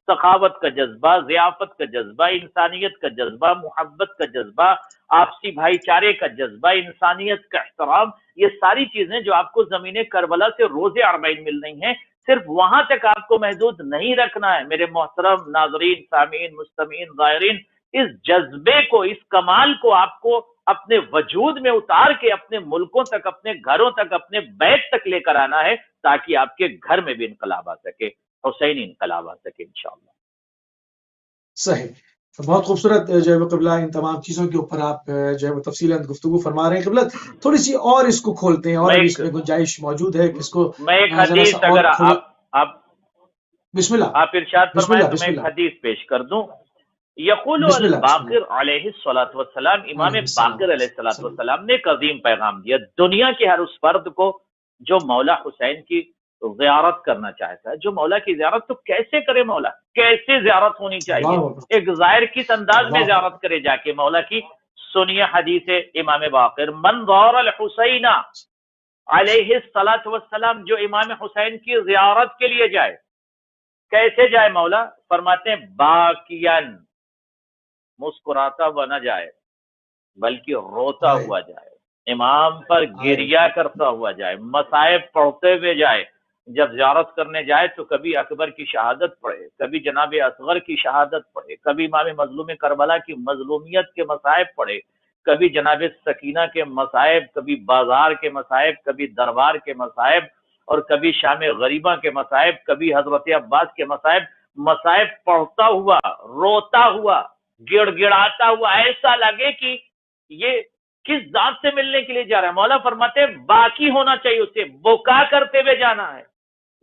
سخاوت کا جذبہ، ضیافت کا جذبہ، انسانیت کا جذبہ، محبت کا جذبہ، آپسی بھائی چارے کا جذبہ، انسانیت کا احترام، یہ ساری چیزیں جو آپ کو زمین کربلا سے روز اربعین مل رہی ہیں، صرف وہاں تک آپ کو محدود نہیں رکھنا ہے. میرے محترم ناظرین، سامعین، مستمعین، زائرین، اس جذبے کو، اس کمال کو آپ کو اپنے وجود میں اتار کے اپنے ملکوں تک، اپنے گھروں تک، اپنے بیت تک لے کر آنا ہے، تاکہ آپ کے گھر میں بھی انقلاب آ سکے، حسینی انقلاب آ سکے انشاءاللہ. صحیح. بہت خوبصورت جو ہے وہ قبلہ ان تمام چیزوں کے اوپر آپ جو ہے وہ تفصیلاً گفتگو فرما رہے ہیں. قبلہ تھوڑی سی اور اس کو کھولتے ہیں، اور ابھی اس میں گنجائش موجود ہے کہ اس کو میں ایک ذرا حدیث، سا اور اگر کھولا. آپ بسم اللہ، آپ ارشاد بسم فرمائیں اللہ، تو میں بسم ایک اللہ، حدیث پیش کر دوں. یقول بسم اللہ، بسم اللہ. الباقر علیہ الصلوۃ والسلام، امام علیہ السلام، باقر علیہ الصلوۃ السلام. والسلام نے ایک عظیم پیغام دیا دنیا کے ہر اس فرد کو جو مولا حسین کی زیارت کرنا چاہتا ہے. جو مولا کی زیارت تو کیسے کرے؟ مولا کیسے زیارت ہونی چاہیے؟ اللہ اکبر، ایک ظاہر کس انداز میں اللہ زیارت کرے جا کے مولا کی؟ سنیے حدیث امام باقر، من زار الحسین علیہ الصلوۃ والسلام، جو امام حسین کی زیارت کے لیے جائے، کیسے جائے؟ مولا فرماتے ہیں باکین، مسکراتا ہوا نہ جائے بلکہ روتا ہوا جائے، امام پر گریہ کرتا ہوا جائے، مصائب پڑھتے ہوئے جائے. جب زیارت کرنے جائے تو کبھی اکبر کی شہادت پڑھے، کبھی جناب اصغر کی شہادت پڑھے، کبھی امام مظلوم کربلا کی مظلومیت کے مصائب پڑھے، کبھی جناب سکینہ کے مصائب، کبھی بازار کے مصائب، کبھی دربار کے مصائب، اور کبھی شام غریبہ کے مصائب، کبھی حضرت عباس کے مصائب. مصائب پڑھتا ہوا، روتا ہوا، گڑ گڑاتا ہوا، ایسا لگے کہ یہ کس ذات سے ملنے کے لیے جا رہا ہے. مولا فرماتے ہیں باقی ہونا چاہیے، اسے بکا کرتے ہوئے جانا ہے.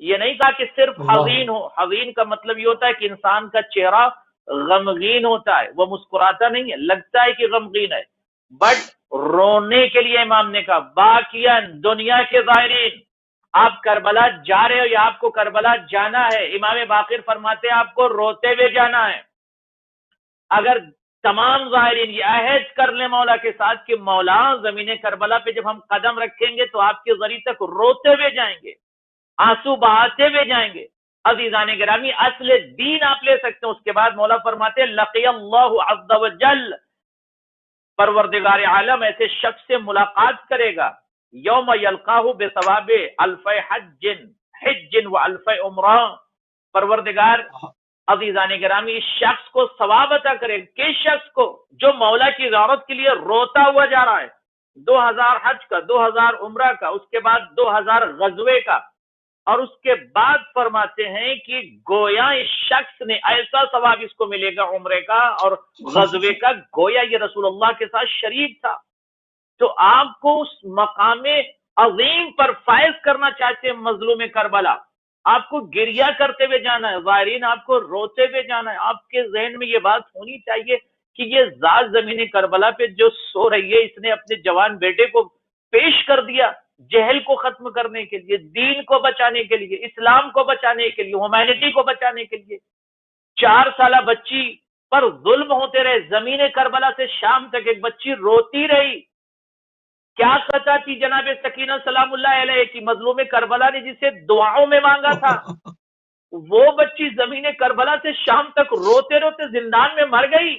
یہ نہیں کہا کہ صرف حزین ہو. حزین کا مطلب یہ ہوتا ہے کہ انسان کا چہرہ غمگین ہوتا ہے، وہ مسکراتا نہیں ہے، لگتا ہے کہ غمگین ہے. بٹ رونے کے لیے امام نے کہا باقیاً، دنیا کے زائرین، آپ کربلا جا رہے ہو یا آپ کو کربلا جانا ہے، امام باقر فرماتے ہیں آپ کو روتے ہوئے جانا ہے. اگر تمام ظاہرین یہ عہد کر لیں مولا کے ساتھ کہ مولا زمین کربلا پہ جب ہم قدم رکھیں گے تو آپ کے ذریعے تک روتے ہوئے جائیں گے، آنسو بہاتے ہوئے جائیں گے. عزیزان گرامی، اصل دین آپ لے سکتے ہیں. اس کے بعد مولا فرماتے ہیں لقی اللہ عز وجل، پروردگار عالم ایسے شخص سے ملاقات کرے گا یوم یلقاہ بثواب الف حج و الف عمرہ. پروردگار عزیزان گرامی اس شخص کو ثواب عطا کرے. کس شخص کو؟ جو مولا کی زیارت کے لیے روتا ہوا جا رہا ہے، 2000 حج کا، 2000 عمرہ کا، اس کے بعد 2000 غزوے کا. اور اس کے بعد فرماتے ہیں کہ گویا اس شخص نے ایسا ثواب اس کو ملے گا عمرے کا اور غزوے کا، گویا یہ رسول اللہ کے ساتھ شریک تھا. تو آپ کو اس مقام عظیم پر فائز کرنا چاہتے ہیں مظلوم کربلا، آپ کو گریہ کرتے ہوئے جانا ہے، ظاہرین آپ کو روتے ہوئے جانا ہے. آپ کے ذہن میں یہ بات ہونی چاہیے کہ یہ ذات زمین کربلا پہ جو سو رہی ہے، اس نے اپنے جوان بیٹے کو پیش کر دیا جہل کو ختم کرنے کے لیے، دین کو بچانے کے لیے، اسلام کو بچانے کے لیے، ہیومینٹی کو بچانے کے لیے. 4 سالہ بچی پر ظلم ہوتے رہے، زمین کربلا سے شام تک ایک بچی روتی رہی. کیا خطا تھی جناب سکینہ سلام اللہ علیہ کی؟ مظلوم کربلا نے جسے دعاؤں میں مانگا تھا، وہ بچی زمین کربلا سے شام تک روتے روتے زندان میں مر گئی.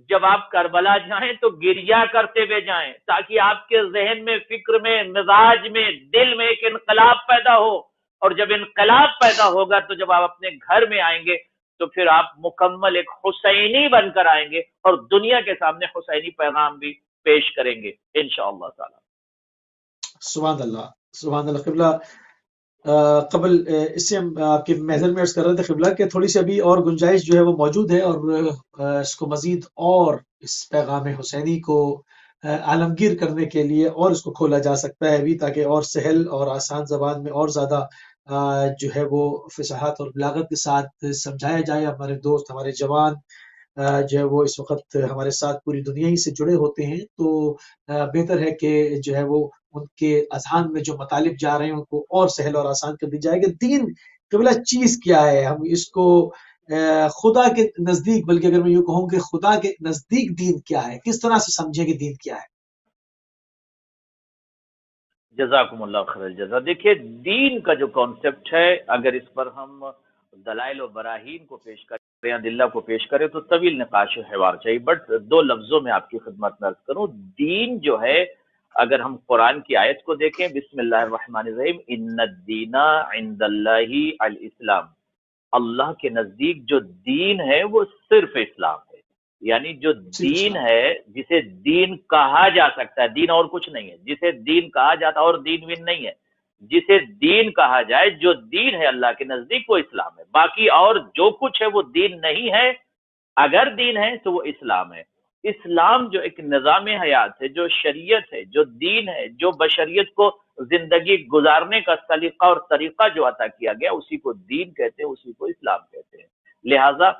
جب آپ کربلا جائیں تو گریہ کرتے ہوئے جائیں، تاکہ آپ کے ذہن میں، فکر میں، مزاج میں، دل میں ایک انقلاب پیدا ہو. اور جب انقلاب پیدا ہوگا تو جب آپ اپنے گھر میں آئیں گے تو پھر آپ مکمل ایک حسینی بن کر آئیں گے اور دنیا کے سامنے حسینی پیغام بھی پیش کریں گے انشاءاللہ تعالی۔ سبحان اللہ، سبحان اللہ۔ قبلہ قبل اس سے ہم آپ کے محضر میں عرض کر رہے تھے قبلہ کہ تھوڑی سی ابھی اور گنجائش جو ہے وہ موجود ہے، اور اس کو مزید اور اس پیغام حسینی کو عالمگیر کرنے کے لیے اور اس کو کھولا جا سکتا ہے ابھی، تاکہ اور سہل اور آسان زبان میں اور زیادہ جو ہے وہ فصاحت اور بلاغت کے ساتھ سمجھایا جائے۔ ہمارے دوست، ہمارے جوان جو ہے وہ اس وقت ہمارے ساتھ پوری دنیا ہی سے جڑے ہوتے ہیں، تو بہتر ہے کہ جو ہے وہ ان کے اذہان میں جو مطالب جا رہے ہیں ان کو اور سہل اور آسان کر دی جائے کہ دین قبلہ چیز کیا ہے، ہم اس کو خدا کے نزدیک، بلکہ اگر میں یوں کہوں کہ خدا کے نزدیک دین کیا ہے، کس طرح سے سمجھیں کہ دین کیا ہے۔ جزاکم اللہ خیر الجزا۔ دیکھیے دین کا جو کانسیپٹ ہے، اگر اس پر ہم دلائل و براہین کو پیش کریں، ادلہ کو پیش کریں تو طویل نقاش و حوار چاہیے، بٹ دو لفظوں میں آپ کی خدمت میں عرض کروں، دین جو ہے اگر ہم قرآن کی آیت کو دیکھیں، بسم اللہ الرحمن الرحیم، ان الدین عند اللہ الاسلام، اللہ کے نزدیک جو دین ہے وہ صرف اسلام ہے، یعنی جو دین ہے جسے دین کہا جا سکتا ہے، دین اور کچھ نہیں ہے، جسے دین کہا جاتا ہے اور دین وین نہیں ہے، جسے دین کہا جائے، جو دین ہے اللہ کے نزدیک وہ اسلام ہے، باقی اور جو کچھ ہے وہ دین نہیں ہے، اگر دین ہے تو وہ اسلام ہے۔ اسلام جو ایک نظام حیات ہے، جو شریعت ہے، جو دین ہے، جو بشریت کو زندگی گزارنے کا سلیقہ اور طریقہ جو عطا کیا گیا، اسی کو دین کہتے ہیں، اسی کو اسلام کہتے ہیں۔ لہٰذا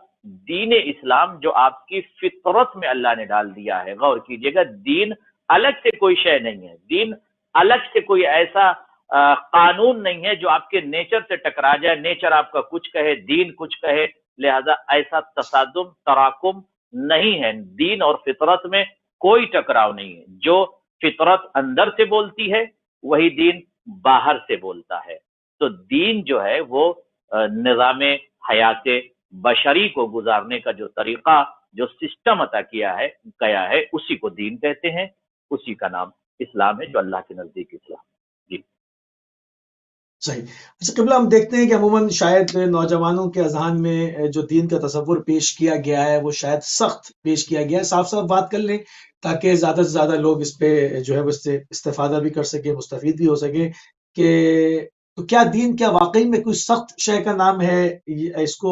دین اسلام جو آپ کی فطرت میں اللہ نے ڈال دیا ہے، غور کیجئے گا، دین الگ سے کوئی شے نہیں ہے، دین الگ سے کوئی ایسا قانون نہیں ہے جو آپ کے نیچر سے ٹکرا جائے، نیچر آپ کا کچھ کہے، دین کچھ کہے، لہذا ایسا تصادم تراکم نہیں ہے، دین اور فطرت میں کوئی ٹکراؤ نہیں ہے، جو فطرت اندر سے بولتی ہے وہی دین باہر سے بولتا ہے۔ تو دین جو ہے وہ نظام حیات بشری کو گزارنے کا جو طریقہ، جو سسٹم عطا کیا ہے اسی کو دین کہتے ہیں، اسی کا نام اسلام ہے، جو اللہ کے نزدیک اسلام۔ جی صحیح۔ اچھا قبلہ، ہم دیکھتے ہیں کہ عموماً شاید نوجوانوں کے اذہان میں جو دین کا تصور پیش کیا گیا ہے وہ شاید سخت پیش کیا گیا ہے۔ صاف صاف بات کر لیں تاکہ زیادہ سے زیادہ لوگ اس پہ جو ہے وہ اس سے استفادہ بھی کر سکیں، مستفید بھی ہو سکیں، کہ تو کیا دین کیا واقعی میں کوئی سخت شے کا نام ہے؟ اس کو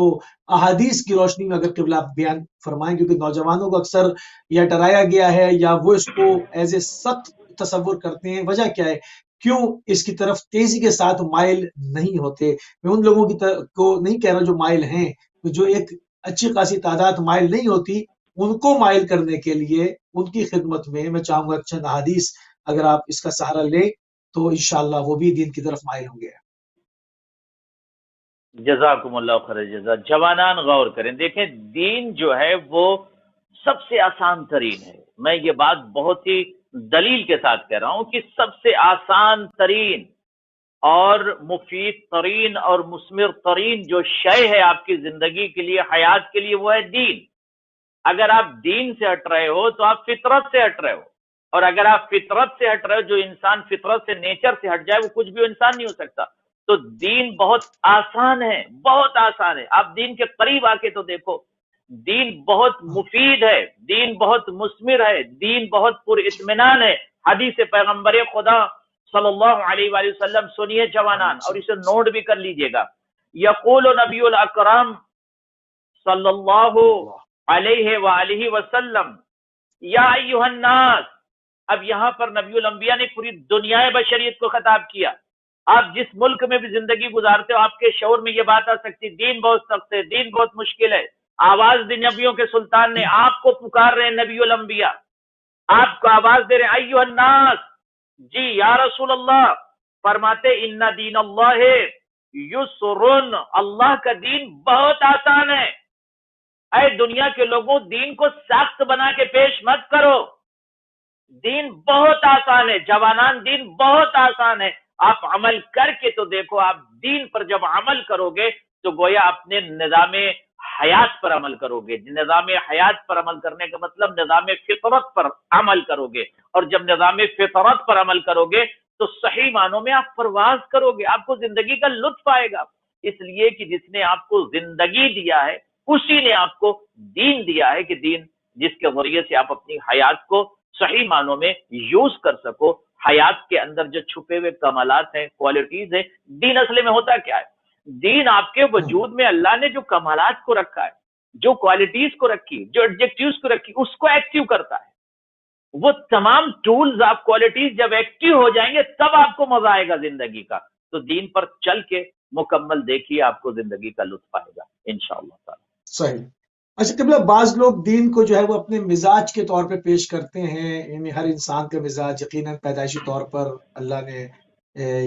احادیث کی روشنی میں اگر قبلہ آپ بیان فرمائیں، کیونکہ نوجوانوں کو اکثر یا ڈرایا گیا ہے یا وہ اس کو ایز اے سخت تصور کرتے ہیں، وجہ کیا ہے؟ کیوں اس کی طرف تیزی کے ساتھ مائل نہیں ہوتے؟ میں ان لوگوں کی کو نہیں کہہ رہا جو مائل ہیں، جو ایک اچھی خاصی تعداد مائل نہیں ہوتی، ان کو مائل کرنے کے لیے ان کی خدمت میں میں چاہوں گا چند احادیث اگر آپ اس کا سہارا لیں تو انشاءاللہ وہ بھی دین کی طرف مائل ہوں گے۔ جزاکم اللہ خیر جزا۔ جوانان غور کریں، دیکھیں دین جو ہے وہ سب سے آسان ترین ہے، میں یہ بات بہت ہی دلیل کے ساتھ کہہ رہا ہوں کہ سب سے آسان ترین اور مفید ترین اور مثمر ترین جو شے ہے آپ کی زندگی کے لیے، حیات کے لیے، وہ ہے دین۔ اگر آپ دین سے ہٹ رہے ہو تو آپ فطرت سے ہٹ رہے ہو، اور اگر آپ فطرت سے ہٹ رہے ہو، جو انسان فطرت سے نیچر سے ہٹ جائے وہ کچھ بھی انسان نہیں ہو سکتا۔ تو دین بہت آسان ہے، بہت آسان ہے، آپ دین کے قریب آ کے تو دیکھو، دین بہت مفید ہے، دین بہت مثمر ہے، دین بہت پر اطمینان ہے۔ حدیث پیغمبر خدا صلی اللہ علیہ وآلہ وسلم سنیے جوانان، اور اسے نوٹ بھی کر لیجئے گا، یقول نبی الاکرم صلی اللہ علیہ وآلہ وسلم، یا ایھا الناس، اب یہاں پر نبی الانبیاء نے پوری دنیا بشریت کو خطاب کیا۔ آپ جس ملک میں بھی زندگی گزارتے ہو، آپ کے شعور میں یہ بات آ سکتی، دین بہت سخت ہے، دین بہت مشکل ہے، آواز دی نبیوں کے سلطان نے، آپ کو پکار رہے ہیں نبی الانبیاء، آپ کو آواز دے رہے ہیں ایھا الناس، جی یا رسول اللہ، فرماتے ان دین اللہ یسر، اللہ کا دین بہت آسان ہے۔ اے دنیا کے لوگوں، دین کو سخت بنا کے پیش مت کرو، دین بہت آسان ہے جوانان، دین بہت آسان ہے۔ آپ عمل کر کے تو دیکھو، آپ دین پر جب عمل کرو گے تو گویا اپنے نظام حیات پر عمل کرو گے۔ نظام حیات پر عمل کرنے کا مطلب نظام فطرت پر عمل کرو گے، اور جب نظام فطرت پر عمل کرو گے تو صحیح معنوں میں آپ پرواز کرو گے، آپ کو زندگی کا لطف آئے گا، اس لیے کہ جس نے آپ کو زندگی دیا ہے اسی نے آپ کو دین دیا ہے، کہ دین جس کے ذریعے سے آپ اپنی حیات کو صحیح معنوں میں یوز کر سکو. حیات کے اندر جو چھپے ہوئے کمالات ہیں، کوالٹیز ہیں. دین اصل میں ہوتا کیا ہے؟ دین آپ کے وجود میں اللہ نے جو کمالات کو رکھا ہے، جو کوالٹیز کو رکھی، جو ایڈجیکٹیوز کو رکھی، اس کو ایکٹیو کرتا ہے. وہ تمام ٹولز آپ کوالٹیز جب ایکٹیو ہو جائیں گے تب آپ کو مزہ آئے گا زندگی کا. تو دین پر چل کے مکمل دیکھیے، آپ کو زندگی کا لطف آئے گا انشاءاللہ تعالی. صحیح. اچھا قبلہ، بعض لوگ دین کو جو ہے وہ اپنے مزاج کے طور پہ پیش کرتے ہیں. یعنی ہر انسان کا مزاج یقیناً پیدائشی طور پر اللہ نے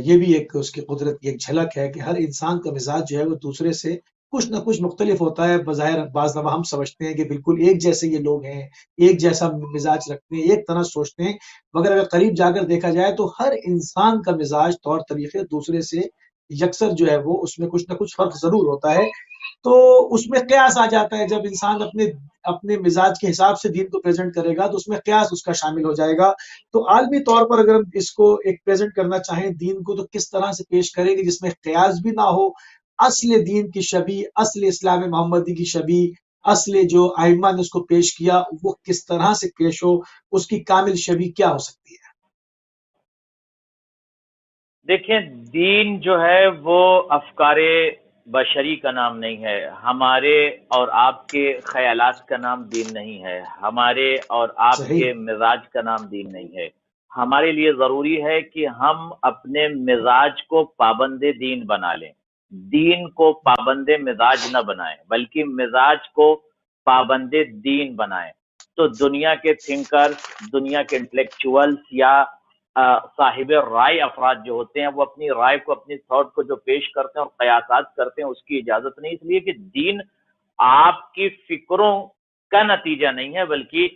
یہ بھی ایک اس کی قدرت کی ایک جھلک ہے کہ ہر انسان کا مزاج جو ہے وہ دوسرے سے کچھ نہ کچھ مختلف ہوتا ہے. بظاہر بعض دفعہ ہم سمجھتے ہیں کہ بالکل ایک جیسے یہ لوگ ہیں، ایک جیسا مزاج رکھتے ہیں، ایک طرح سوچتے ہیں، مگر اگر قریب جا کر دیکھا جائے تو ہر انسان کا مزاج، طور طریقے دوسرے سے یکسر جو ہے وہ اس میں کچھ نہ کچھ فرق ضرور ہوتا ہے. تو اس میں قیاس آ جاتا ہے. جب انسان اپنے مزاج کے حساب سے دین کو پریزنٹ کرے گا تو اس میں قیاس اس کا شامل ہو جائے گا. تو عالمی طور پر اگر ہم اس کو ایک پریزنٹ کرنا چاہیں دین کو، تو کس طرح سے پیش کریں گے جس میں قیاس بھی نہ ہو، اصل دین کی شبیہ، اصل اسلام محمدی کی شبیہ، اصل جو ائمہ نے اس کو پیش کیا وہ کس طرح سے پیش ہو، اس کی کامل شبیہ کیا ہو سکتی ہے؟ دیکھیں، دین جو ہے وہ افکار بشری کا نام نہیں ہے. ہمارے اور آپ کے خیالات کا نام دین نہیں ہے. ہمارے اور آپ صحیح. کے مزاج کا نام دین نہیں ہے. ہمارے لیے ضروری ہے کہ ہم اپنے مزاج کو پابند دین بنا لیں. دین کو پابند مزاج نہ بنائیں، بلکہ مزاج کو پابند دین بنائیں. تو دنیا کے تھنکر، دنیا کے انٹلیکچوئلز یا صاحب رائے افراد جو ہوتے ہیں، وہ اپنی رائے کو، اپنی تھاٹ کو جو پیش کرتے ہیں اور قیاسات کرتے ہیں، اس کی اجازت نہیں. اس لیے کہ دین آپ کی فکروں کا نتیجہ نہیں ہے، بلکہ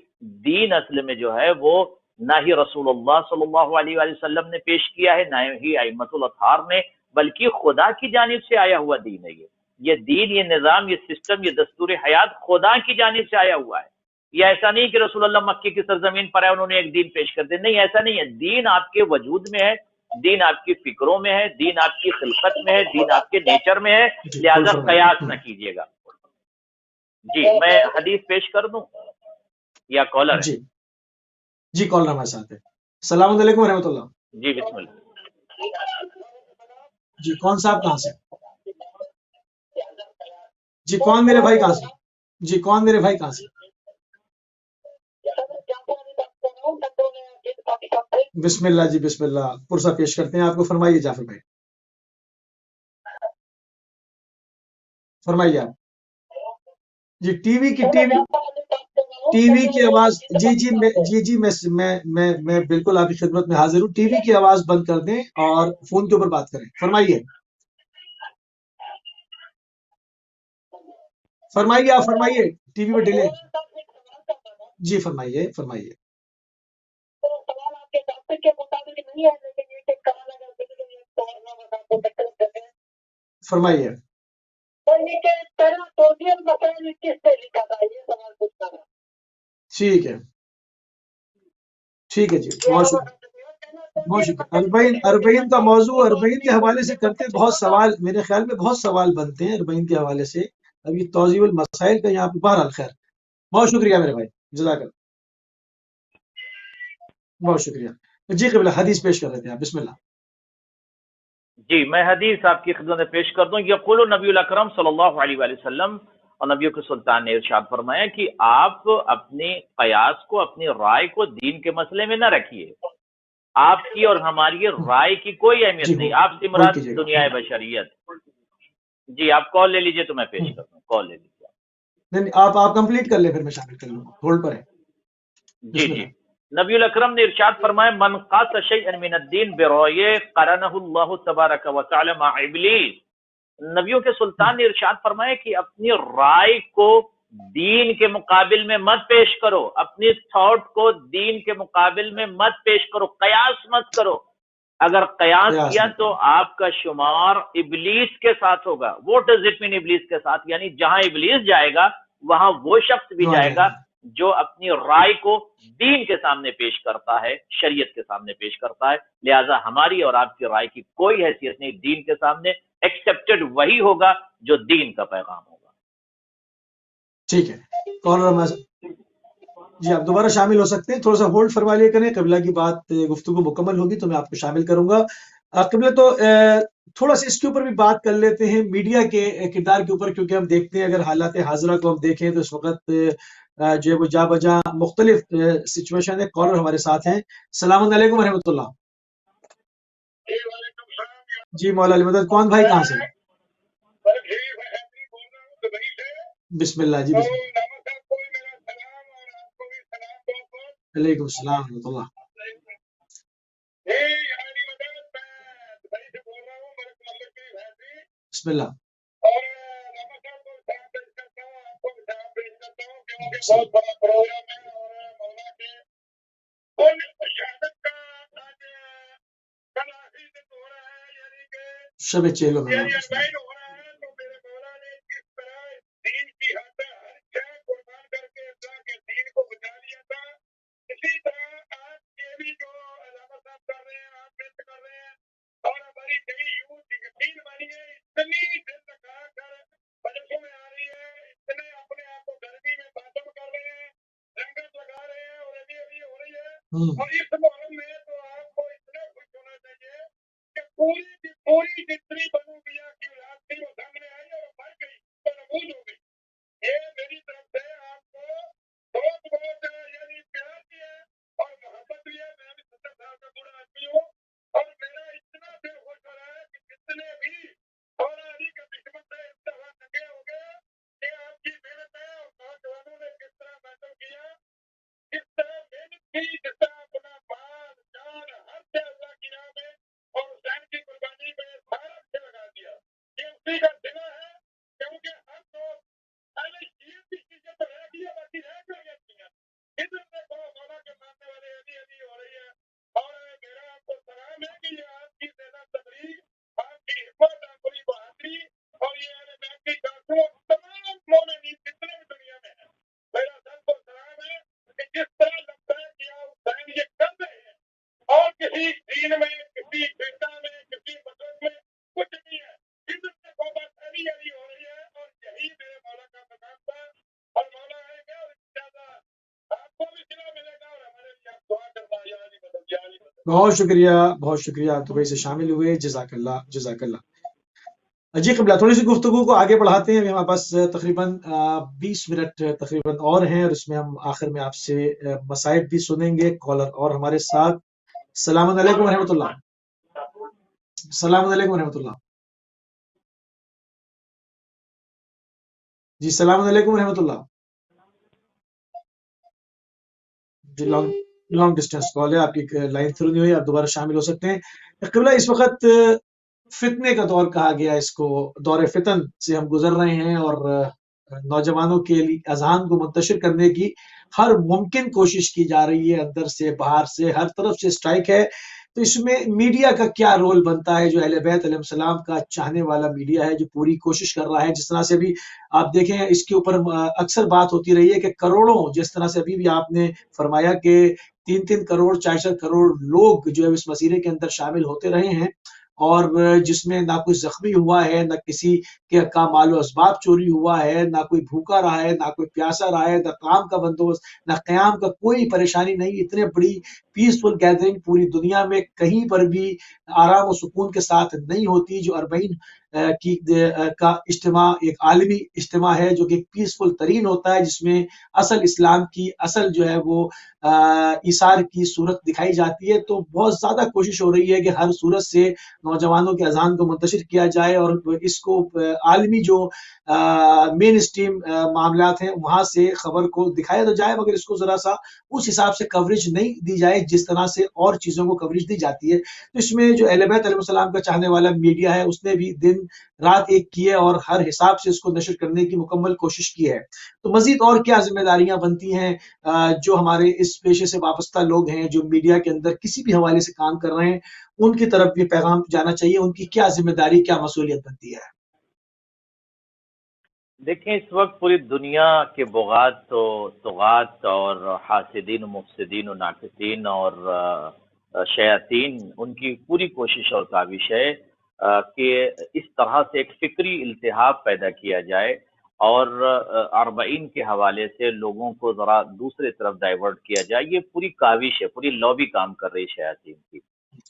دین اصل میں جو ہے وہ نہ ہی رسول اللہ صلی اللہ علیہ وآلہ وسلم نے پیش کیا ہے، نہ ہی ائمۃ الاطہار نے، بلکہ خدا کی جانب سے آیا ہوا دین ہے. یہ دین، یہ نظام، یہ سسٹم، یہ دستور حیات خدا کی جانب سے آیا ہوا ہے. یہ ایسا نہیں کہ رسول اللہ مکے کی سرزمین پر ہے، انہوں نے ایک دین پیش کر دیا. نہیں، ایسا نہیں ہے. دین آپ کے وجود میں ہے، دین آپ کی فکروں میں ہے، دین آپ کی خلقت میں ہے، دین آپ کے نیچر میں ہے. لہذا قیاس نہ کیجیے گا. جی میں حدیث پیش کر دوں یا کالر ہے؟ جی کالر ہمارے ساتھ ہے. السلام علیکم ورحمۃ اللہ. جی بسم اللہ. جی کون صاحب کہاں سے؟ جی کون میرے بھائی کہاں سے؟ جی کون میرے بھائی کہاں سے؟ بسم اللہ جی، بسم اللہ. پرسہ پیش کرتے ہیں آپ کو. فرمائیے جعفر بھائی، فرمائیے آپ. جی ٹی وی کی آواز، میں بالکل آپ کی خدمت میں حاضر ہوں. ٹی وی کی آواز بند کر دیں اور فون کے اوپر بات کریں. فرمائیے آپ فرمائیے. ٹی وی پہ ڈیلے. جی فرمائیے فرمائیے. فرمائیے. ٹھیک ہے ٹھیک ہے جی، بہت شکریہ بہت شکریہ. اربعین کا موضوع اربعین کے حوالے سے کرتے ہیں. بہت سوال میرے خیال میں بہت سوال بنتے ہیں اربعین کے حوالے سے. اب یہ توضیح المسائل کا یہاں پہ بہرحال خیر. بہت شکریہ میرے بھائی، جزاک اللہ. بہت شکریہ. جی قبلہ حدیث پیش کر رہے تھے آپ، بسم اللہ. جی میں حدیث آپ کی خدمت میں پیش کر دوں. یقول نبی الاکرم صلی اللہ علیہ وآلہ وسلم، اور نبیوں کے سلطان نے ارشاد فرمایا کہ آپ اپنی قیاس کو، اپنی رائے کو دین کے مسئلے میں نہ رکھیے. آپ کی اور ہماری رائے کی کوئی اہمیت نہیں. آپ سے مراد دنیا بشریت. جی آپ کال لے لیجئے تو میں پیش کر دوں. کال لے لیجیے. نہیں آپ کمپلیٹ کر لیں، پھر میں شامل کر لوں گا. ہولڈ پر ہے. جی نبی الاکرم نے ارشاد فرمایا، من قاس شیئا من الدین برأیہ قرنہ اللہ تبارک و تعالی مع ابلیس. نبیوں کے سلطان نے ارشاد فرمایا کہ اپنی رائے کو دین کے مقابل میں مت پیش کرو، اپنی تھاٹ کو دین کے مقابل میں مت پیش کرو، قیاس مت کرو. اگر قیاس کیا تو آپ کا شمار ابلیس کے ساتھ ہوگا. واٹ ڈز اٹ مین ابلیس کے ساتھ؟ یعنی جہاں ابلیس جائے گا وہاں وہ شخص بھی جائے گا جو اپنی رائے کو دین کے سامنے پیش کرتا ہے، شریعت کے سامنے پیش کرتا ہے. لہٰذا ہماری اور آپ کی رائے کی کوئی حیثیت نہیں دین کے سامنے. ایکسیپٹڈ وہی ہوگا جو دین کا پیغام ہوگا. ٹھیک ہے. جی آپ دوبارہ شامل ہو سکتے ہیں، تھوڑا سا ہولڈ فرما لیا کریں، قبلہ کی بات گفتگو مکمل ہوگی تو میں آپ کو شامل کروں گا۔ قبلہ تو تھوڑا سا اس کے اوپر بھی بات کر لیتے ہیں، میڈیا کے کردار کے اوپر، کیونکہ ہم دیکھتے ہیں اگر حالات حاضرہ کو ہم دیکھیں تو اس وقت جو ہے وہ جا بجا مختلف سچویشن ہے۔ کالر ہمارے ساتھ ہیں۔ السلام علیکم ورحمۃ اللہ۔ جی مولا علی مدد، کون بھائی کہاں سے؟ بسم اللہ جی، بسم اللہ۔ علیکم السلام ورحمۃ اللہ۔ بسم اللہ۔ بہت بڑا پروگرام ہے اور مولا کے شہادت کا آج کل آخری دن ہو رہا ہے، یعنی کہ شب چیلو میں ہو رہا ہے، تو میرے مولا نے کس طرح دین کی حد ہر شے قربان کر کے اللہ کے دین کو بچا لیا تھا، اسی طرح آج یہ بھی جو علامہ صاحب کر رہے ہیں، آپ پیش کر رہے ہیں، اور ہماری نئی یوتھ یقین مانیے اتنی دل لگا کر مجلسوں میں آ رہی ہے، اتنے اپنے آپ کو گرمی میں باتوں کر رہے ہیں، لنگر لگا رہے ہیں، اور ابھی ہو رہی ہے، اور اس محرم میں تو آپ کو اتنا خوش ہونا چاہیے کہ پوری کی پوری جتنی بنو بیا کی اولاد تھی وہ سامنے آئی اور مر گئی تو نبود ہو گئی۔ یہ میری طرف سے آپ کو بہت بہت یعنی پیار بھی ہے اور محبت بھی ہے۔ میں بھی 70 سال کا بوڑھا آدمی ہوں اور میرا اتنا دل خوش ہو رہا ہے کہ جتنے بھی مولا علی کا دشمن تھے اس طرح لگے ہو گئے کہ آپ کی محنت ہے اور نوجوانوں نے کس طرح محنت کیا، کس طرح محنت کی، جس طرح اپنا مال جان ہر سے اللہ کی راہ میں اور حسین کی قربانی میں سارا سے لگا دیا۔ یہ اسی کا ضلع ہے، کیونکہ ہر لوگ پہلے شیعہ کی چیزیں تو رہ گئی ہے، باقی رہ گئی ہیں۔ ادھر سے مولا کے ماننے والے علی علی ہو رہی ہے، اور میرا آپ کو سلام ہے کہ یہ آپ کی زیادہ تبلیغ، آپ کی حکمت، آپ کی بہادری اور یہ اہل بیت کی کافروں تمام مومنین جتنے بھی دنیا میں ہیں، میرا سب کو سلام ہے کہ جس طرح لگتا ہے کہ حسین یہ کر رہے ہیں اور کسی دین میں، کسی بیٹا میں، کسی بزرگ میں کچھ نہیں ہے، ادھر سے بس علی علی ہو رہی ہے، اور یہی میرے مولا کا مقام تھا، اور مولا آئے گا اور انشاءاللہ آپ کو بھی صلہ ملے گا، اور ہمارے لیے آپ دعا کرنا، یا علی مدد، یا علی مدد۔ بہت شکریہ، بہت شکریہ، آپ دبئی سے شامل ہوئے، جزاک اللہ، جزاک اللہ۔ جی قبلہ تھوڑی سی گفتگو کو آگے بڑھاتے ہیں، ہمارے پاس تقریباً 20 منٹ تقریباً اور ہیں، اور اس میں ہم آخر میں آپ سے مسائل بھی سنیں گے۔ کالر اور ہمارے ساتھ۔ السلام علیکم ورحمۃ اللہ۔ السلام علیکم ورحمۃ اللہ۔ جی السلام علیکم ورحمۃ اللہ۔ جی لانگ ڈسٹینس کال ہے، آپ کی لائن تھرو نہیں ہوئی، آپ دوبارہ شامل ہو سکتے ہیں۔ قبلہ اس وقت فتنے کا دور کہا گیا اس کو، دور فتن سے ہم گزر رہے ہیں، اور نوجوانوں کے لیے اذہان کو منتشر کرنے کی ہر ممکن کوشش کی جا رہی ہے، اندر سے باہر سے ہر طرف سے اسٹرائک ہے۔ تو اس میں میڈیا کا کیا رول بنتا ہے، جو اہل بیت علیہ السلام کا چاہنے والا میڈیا ہے، جو پوری کوشش کر رہا ہے، جس طرح سے بھی آپ دیکھیں اس کے اوپر اکثر بات ہوتی رہی ہے کہ کروڑوں، جس طرح سے ابھی بھی آپ نے فرمایا کہ 3 کروڑ 4 کروڑ لوگ جو ہے اس مسئلے کے اندر شامل ہوتے رہے ہیں، اور جس میں نہ کوئی زخمی ہوا ہے، نہ کسی کا مال و اسباب چوری ہوا ہے، نہ کوئی بھوکا رہا ہے، نہ کوئی پیاسا رہا ہے، نہ کام کا بندوبست، نہ قیام کا کوئی پریشانی نہیں۔ اتنے بڑی پیسفل گیدرنگ پوری دنیا میں کہیں پر بھی آرام و سکون کے ساتھ نہیں ہوتی، جو 40 کا اجتماع ایک عالمی اجتماع ہے، جو کہ پیسفل ترین ہوتا ہے، جس میں اصل اسلام کی اصل جو ہے وہ ایثار کی صورت دکھائی جاتی ہے۔ تو بہت زیادہ کوشش ہو رہی ہے کہ ہر صورت سے نوجوانوں کے اذہان کو منتشر کیا جائے، اور اس کو عالمی جو مین اسٹریم معاملات ہیں وہاں سے خبر کو دکھایا تو جائے، مگر اس کو ذرا سا اس حساب سے کوریج نہیں دی جائے جس طرح سے اور چیزوں کو کوریج دی جاتی ہے۔ تو اس میں جو اہل بیت علیہ السلام کا چاہنے والا میڈیا ہے، اس نے بھی دن رات ایک کی ہے، اور ہر حساب سے اس کو نشر کرنے کی مکمل کوشش کی ہے۔ تو مزید اور کیا ذمہ داریاں بنتی ہیں جو ہمارے اس پیشے سے وابستہ لوگ ہیں، جو میڈیا کے اندر کسی بھی حوالے سے کام کر رہے ہیں، ان کی طرف یہ پیغام جانا چاہیے، ان کی کیا ذمہ داری، کیا مسئولیت بنتی ہے؟ دیکھیں اس وقت پوری دنیا کے بغات و طغات اور حاسدین و مفسدین و ناقصین اور شیاطین، ان کی پوری کوشش اور کاوش ہے کہ اس طرح سے ایک فکری التہاب پیدا کیا جائے اور 40 کے حوالے سے لوگوں کو ذرا دوسرے طرف ڈائیورٹ کیا جائے، یہ پوری کاوش ہے، پوری لابی کام کر رہی شیاطین کی۔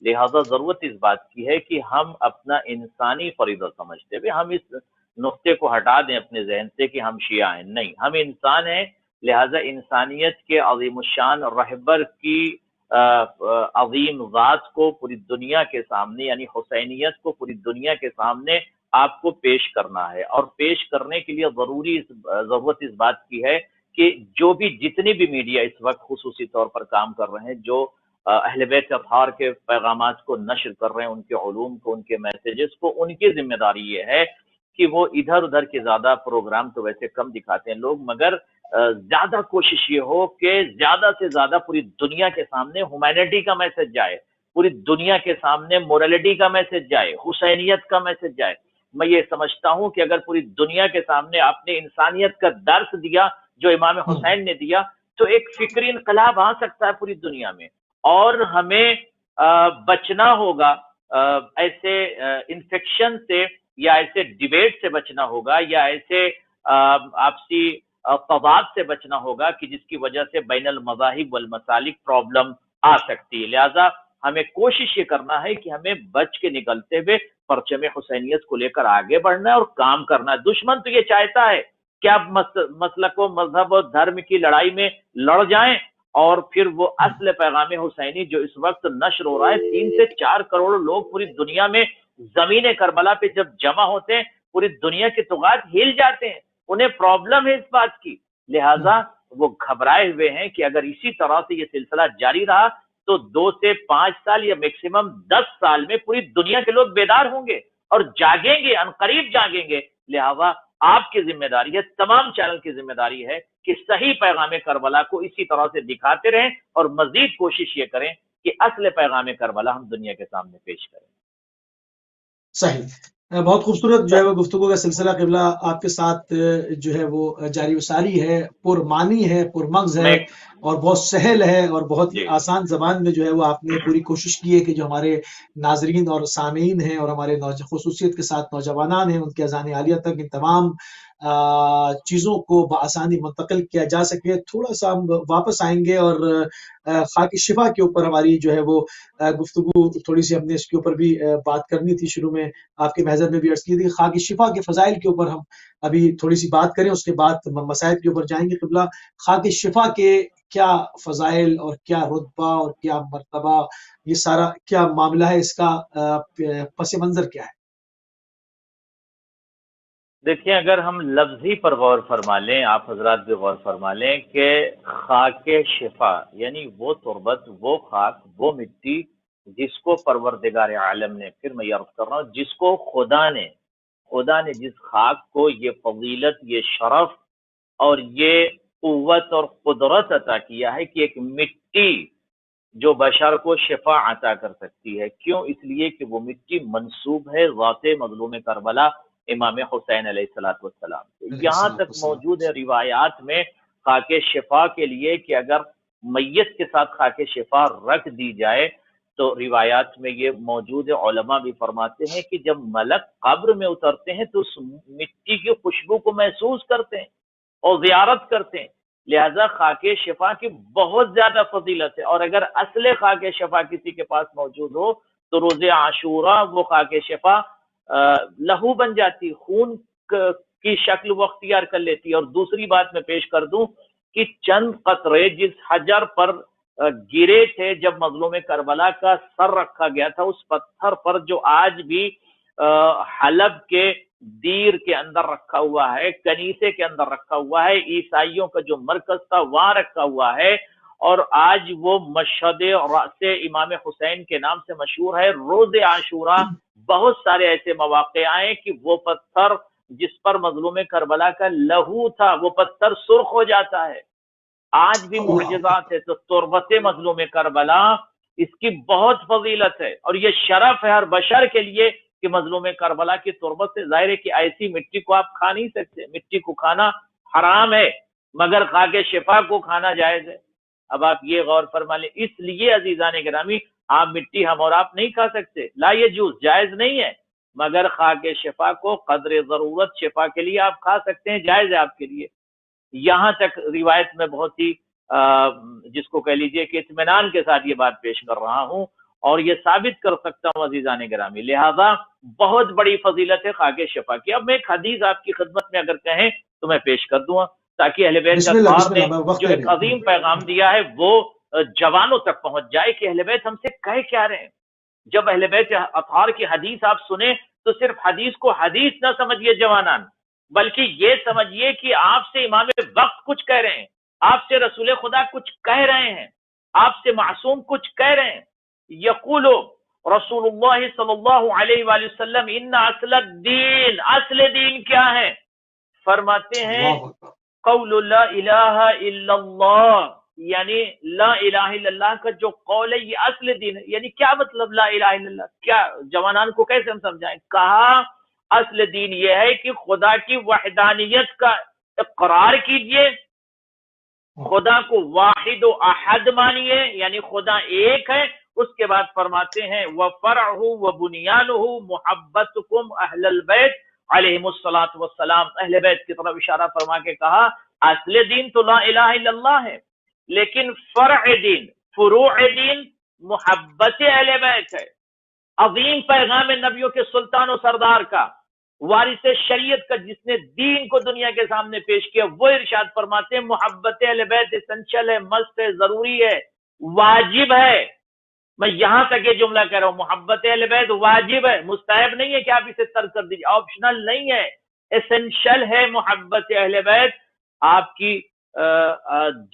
لہذا ضرورت اس بات کی ہے کہ ہم اپنا انسانی فریضہ سمجھتے ہوئے ہم اس نقطے کو ہٹا دیں اپنے ذہن سے کہ ہم شیعہ ہیں، نہیں، ہم انسان ہیں، لہذا انسانیت کے عظیم الشان رہبر کی عظیم ذات کو پوری دنیا کے سامنے، یعنی حسینیت کو پوری دنیا کے سامنے آپ کو پیش کرنا ہے، اور پیش کرنے کے لیے ضرورت اس بات کی ہے کہ جو بھی جتنی بھی میڈیا اس وقت خصوصی طور پر کام کر رہے ہیں، جو اہل بیت اطہار کے پیغامات کو نشر کر رہے ہیں، ان کے علوم کو، ان کے میسیجز کو، ان کی ذمہ داری یہ ہے کہ وہ ادھر ادھر کے زیادہ پروگرام تو ویسے کم دکھاتے ہیں لوگ، مگر زیادہ کوشش یہ ہو کہ زیادہ سے زیادہ پوری دنیا کے سامنے ہیومینٹی کا میسج جائے، پوری دنیا کے سامنے مورالٹی کا میسج جائے، حسینیت کا میسج جائے۔ میں یہ سمجھتا ہوں کہ اگر پوری دنیا کے سامنے آپ نے انسانیت کا درس دیا جو امام حسین نے دیا، تو ایک فکری انقلاب آ سکتا ہے پوری دنیا میں، اور ہمیں بچنا ہوگا ایسے انفیکشن سے، یا ایسے ڈیبیٹ سے بچنا ہوگا، یا ایسے آپسی تضاد سے بچنا ہوگا کہ جس کی وجہ سے بین المذاہب والمسالک پرابلم آ سکتی ہے۔ لہٰذا ہمیں کوشش یہ کرنا ہے کہ ہمیں بچ کے نکلتے ہوئے پرچم حسینیت کو لے کر آگے بڑھنا ہے اور کام کرنا ہے۔ دشمن تو یہ چاہتا ہے کہ آپ مسلک و مذہب و دھرم کی لڑائی میں لڑ جائیں، اور پھر وہ اصل پیغام حسینی جو اس وقت نشر ہو رہا ہے، 3 سے 4 کروڑ لوگ پوری دنیا میں زمین کربلا پہ جب جمع ہوتے ہیں، پوری دنیا کے طغات ہل جاتے ہیں، انہیں پرابلم ہے اس بات کی، لہٰذا وہ گھبرائے ہوئے ہیں کہ اگر اسی طرح سے یہ سلسلہ جاری رہا تو 2 سے 5 سال یا میکسیمم 10 سال میں پوری دنیا کے لوگ بیدار ہوں گے اور جاگیں گے، عنقریب جاگیں گے۔ لہٰذا آپ کی ذمہ داری ہے، تمام چینل کی ذمہ داری ہے کہ صحیح پیغام کربلا کو اسی طرح سے دکھاتے رہیں، اور مزید کوشش یہ کریں کہ اصل پیغام کربلا ہم دنیا کے سامنے پیش کریں۔ صحیح، بہت خوبصورت جو ہے وہ گفتگو کا سلسلہ قبلہ آپ کے ساتھ جو ہے وہ جاری و ساری ہے، پرمعنی ہے، پرمغز ہے، اور بہت سہل ہے، اور بہت ہی آسان زبان میں جو ہے وہ آپ نے پوری کوشش کی ہے کہ جو ہمارے ناظرین اور سامعین ہیں اور ہمارے خصوصیت کے ساتھ نوجوانان ہیں، ان کے اذان عالیہ تک ان تمام چیزوں کو بآسانی منتقل کیا جا سکے۔ تھوڑا سا ہم واپس آئیں گے اور خاک شفا کے اوپر ہماری جو ہے وہ گفتگو تھوڑی سی ہم نے اس کے اوپر بھی بات کرنی تھی، شروع میں آپ کے محضر میں بھی عرض کی تھی، خاک شفا کے فضائل کے اوپر ہم ابھی تھوڑی سی بات کریں، اس کے بعد مسائل کے اوپر جائیں گے۔ قبلہ، خاک شفا کے کیا فضائل اور کیا رتبہ اور کیا مرتبہ، یہ سارا کیا معاملہ ہے، اس کا پس منظر کیا ہے؟ دیکھیں، اگر ہم لفظی پر غور فرما لیں، آپ حضرات بھی غور فرما لیں کہ خاک شفا یعنی وہ تربت، وہ خاک، وہ مٹی جس کو پروردگار عالم نے، پھر میں یہ عرض کر رہا ہوں، جس کو خدا نے جس خاک کو یہ فضیلت، یہ شرف اور یہ قوت اور قدرت عطا کیا ہے کہ ایک مٹی جو بشر کو شفا عطا کر سکتی ہے۔ کیوں؟ اس لیے کہ وہ مٹی منسوب ہے ذات مظلوم کربلا امام حسین علیہ السلام۔ یہاں تک موجود ہے روایات میں خاک شفا کے لیے کہ اگر میت کے ساتھ خاک شفا رکھ دی جائے تو روایات میں یہ موجود ہے، علماء بھی فرماتے ہیں کہ جب ملک قبر میں اترتے ہیں تو اس مٹی کی خوشبو کو محسوس کرتے ہیں اور زیارت کرتے ہیں۔ لہذا خاک شفا کی بہت زیادہ فضیلت ہے، اور اگر اصل خاک شفا کسی کے پاس موجود ہو تو روز عاشورہ وہ خاک شفا لہو بن جاتی، خون کی شکل وہ اختیار کر لیتی۔ اور دوسری بات میں پیش کر دوں کہ چند قطرے جس حجر پر گرے تھے جب مظلوم کربلا کا سر رکھا گیا تھا، اس پتھر پر جو آج بھی حلب کے دیر کے اندر رکھا ہوا ہے، کنیسے کے اندر رکھا ہوا ہے، عیسائیوں کا جو مرکز تھا وہاں رکھا ہوا ہے، اور آج وہ مشہد رأس امام حسین کے نام سے مشہور ہے۔ روز عاشورہ بہت سارے ایسے مواقع آئے کہ وہ پتھر جس پر مظلوم کربلا کا لہو تھا، وہ پتھر سرخ ہو جاتا ہے۔ آج بھی معجزات ہے۔ تو تربت مظلوم کربلا، اس کی بہت فضیلت ہے، اور یہ شرف ہے ہر بشر کے لیے کہ مظلوم کربلا کی تربت سے، ظاہر ہے کہ ایسی مٹی کو آپ کھا نہیں سکتے، مٹی کو کھانا حرام ہے، مگر خاک شفا کو کھانا جائز ہے۔ اب آپ یہ غور فرما لیں، اس لیے عزیزان گرامی، آپ مٹی ہم اور آپ نہیں کھا سکتے، لا یجوز، جائز نہیں ہے، مگر خاک شفا کو قدر ضرورت شفا کے لیے آپ کھا سکتے ہیں، جائز ہے آپ کے لیے۔ یہاں تک روایت میں بہت ہی جس کو کہہ لیجئے کہ اطمینان کے ساتھ یہ بات پیش کر رہا ہوں اور یہ ثابت کر سکتا ہوں عزیزان گرامی، لہذا بہت بڑی فضیلت ہے خاک شفا کی۔ اب میں ایک حدیث آپ کی خدمت میں اگر کہیں تو میں پیش کر دوں تاکہ اہل بیت اطہار نے جو ایک عظیم پیغام دیا ہے وہ جوانوں تک پہنچ جائے کہ اہل بیت ہم سے کہہ کیا رہے ہیں۔ جب اہل بیت اطہار کی حدیث آپ سنیں تو صرف حدیث کو حدیث نہ سمجھیے جوانان، بلکہ یہ سمجھیے کہ آپ سے امام وقت کچھ کہہ رہے ہیں، آپ سے رسول خدا کچھ کہہ رہے ہیں، آپ سے معصوم کچھ کہہ رہے ہیں۔ یقول رسول اللہ صلی اللہ علیہ وآلہ وسلم ان اصل الدین، اصل دین کیا ہے؟ فرماتے ہیں قول لا الہ الا اللہ، یعنی لا الہ الا اللہ کا جو قول ہے یہ اصل دین ہے۔ یعنی کیا مطلب لا الہ الا اللہ؟ کیا جوانان کو کیسے ہم سمجھائیں؟ کہا اصل دین یہ ہے کہ خدا کی وحدانیت کا اقرار کیجئے، خدا کو واحد و احد مانیے، یعنی خدا ایک ہے۔ اس کے بعد فرماتے ہیں وَفَرْعُهُ وَبُنْيَانُهُ مُحَبَّتُكُمْ أَهْلَ الْبَيْتِ علیہم الصلاۃ والسلام۔ اہل بیت کی طرف اشارہ فرما کے کہا اصل دین تو لا الہ الا اللہ ہے، لیکن فرع دین، فروع دین محبت اہل بیت ہے۔ عظیم پیغام نبیوں کے سلطان و سردار کا، وارث شریعت کا، جس نے دین کو دنیا کے سامنے پیش کیا، وہ ارشاد فرماتے ہیں محبت اہل بیت اسینشل ہے، مست ہے، ضروری ہے، واجب ہے۔ میں یہاں تک یہ جملہ کہہ رہا ہوں، محبت اہل بیت واجب ہے، مستحب نہیں ہے کہ آپ اسے ترک کر دیجیے، آپشنل نہیں ہے، اسینشل ہے محبت اہل بیت۔ آپ کی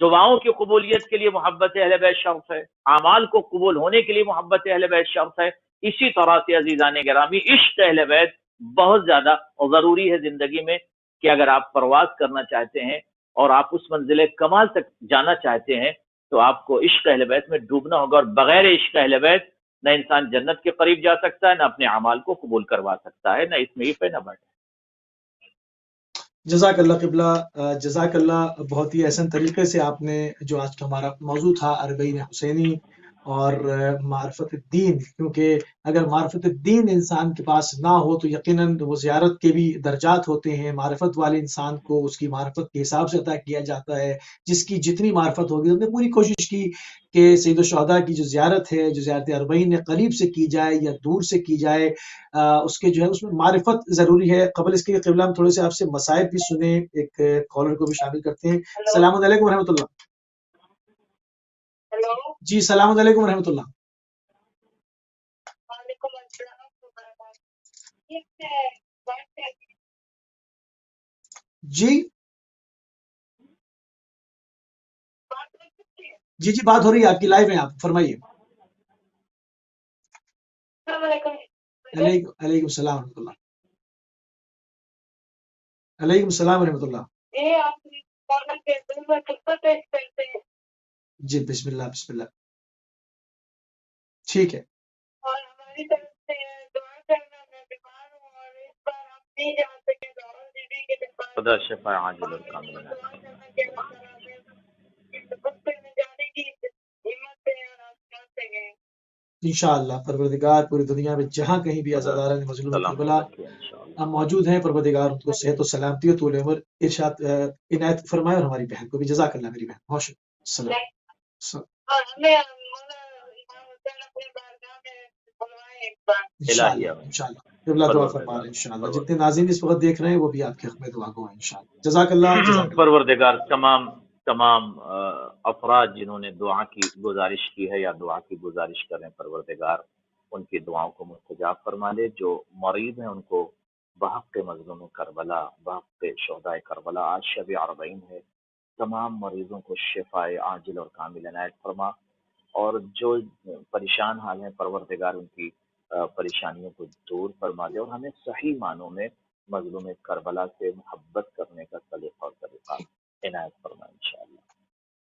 دعاؤں کی قبولیت کے لیے محبت اہل بیت شرط ہے، اعمال کو قبول ہونے کے لیے محبت اہل بیت شرط ہے۔ اسی طرح سے عزیزان گرامی عشق اہل بیت بہت زیادہ ضروری ہے زندگی میں، کہ اگر آپ پرواز کرنا چاہتے ہیں اور آپ اس منزل کمال تک جانا چاہتے ہیں تو آپ کو عشق اہل بیت میں ڈوبنا ہوگا، اور بغیر عشق اہل بیت نہ انسان جنت کے قریب جا سکتا ہے، نہ اپنے اعمال کو قبول کروا سکتا ہے، نہ اس میں نہ بڑھے۔ جزاک اللہ قبلہ، جزاک اللہ، بہت ہی احسن طریقے سے آپ نے جو آج کا ہمارا موضوع تھا اربعین حسینی اور معرفت الدین، کیونکہ اگر معرفت الدین انسان کے پاس نہ ہو تو یقیناً وہ زیارت کے بھی درجات ہوتے ہیں، معرفت والے انسان کو اس کی معرفت کے حساب سے عطا کیا جاتا ہے، جس کی جتنی معرفت ہوگی۔ ہم نے پوری کوشش کی کہ سید الشہداء کی جو زیارت ہے، جو زیارت اربعین قریب سے کی جائے یا دور سے کی جائے، اس کے جو ہے اس میں معرفت ضروری ہے۔ قبل اس کے قبلہ ہم تھوڑے سے آپ سے مسائل بھی سنیں، ایک کالر کو بھی شامل کرتے ہیں۔ السلام علیکم ورحمۃ اللہ۔ جی السلام علیکم ورحمۃ اللہ۔ جی جی جی بات ہو رہی ہے آپ کی، لائیو ہیں آپ، فرمائیے۔ علیکم السلام ورحمۃ اللہ۔ علیکم السلام ورحمۃ اللہ۔ جی بسم اللہ بسم اللہ، ٹھیک ہے۔ خدا شفا عاجل اور کامل انشاءاللہ پروردگار پوری دنیا میں جہاں کہیں بھی آزادارہ مظلوم کربلا موجود ہیں، پروردگار ان کو صحت و سلامتی و طول عمر ارشاد عنایت فرمائے، اور ہماری بہن کو بھی جزاک اللہ میری بہن، بہت شکریہ۔ انشاءاللہ قبلہ دعا فرما رہے ہیں انشاءاللہ۔ جتنے ناظرین اس وقت دیکھ رہے ہیں وہ بھی آپ کے حق میں دعا گو ہیں انشاءاللہ۔ جزاک اللہ۔ پروردگار تمام افراد جنہوں نے دعا کی گزارش کی ہے یا دعا کی گزارش کریں، پروردگار ان کی دعاؤں کو مستجاب فرما لے۔ جو مریض ہیں ان کو بحق مظلوم کربلا، بحق شہداء کربلا، آج شب اربعین ہے، تمام مریضوں کو شفاء عاجل اور کامل عنایت فرما، اور جو پریشان حال ہیں پروردگار ان کی پریشانیوں کو دور فرما دے، اور ہمیں صحیح معنوں میں مظلوم کربلا سے محبت کرنے کا سلیقہ اور طریقہ عنایت فرمائے انشاءاللہ۔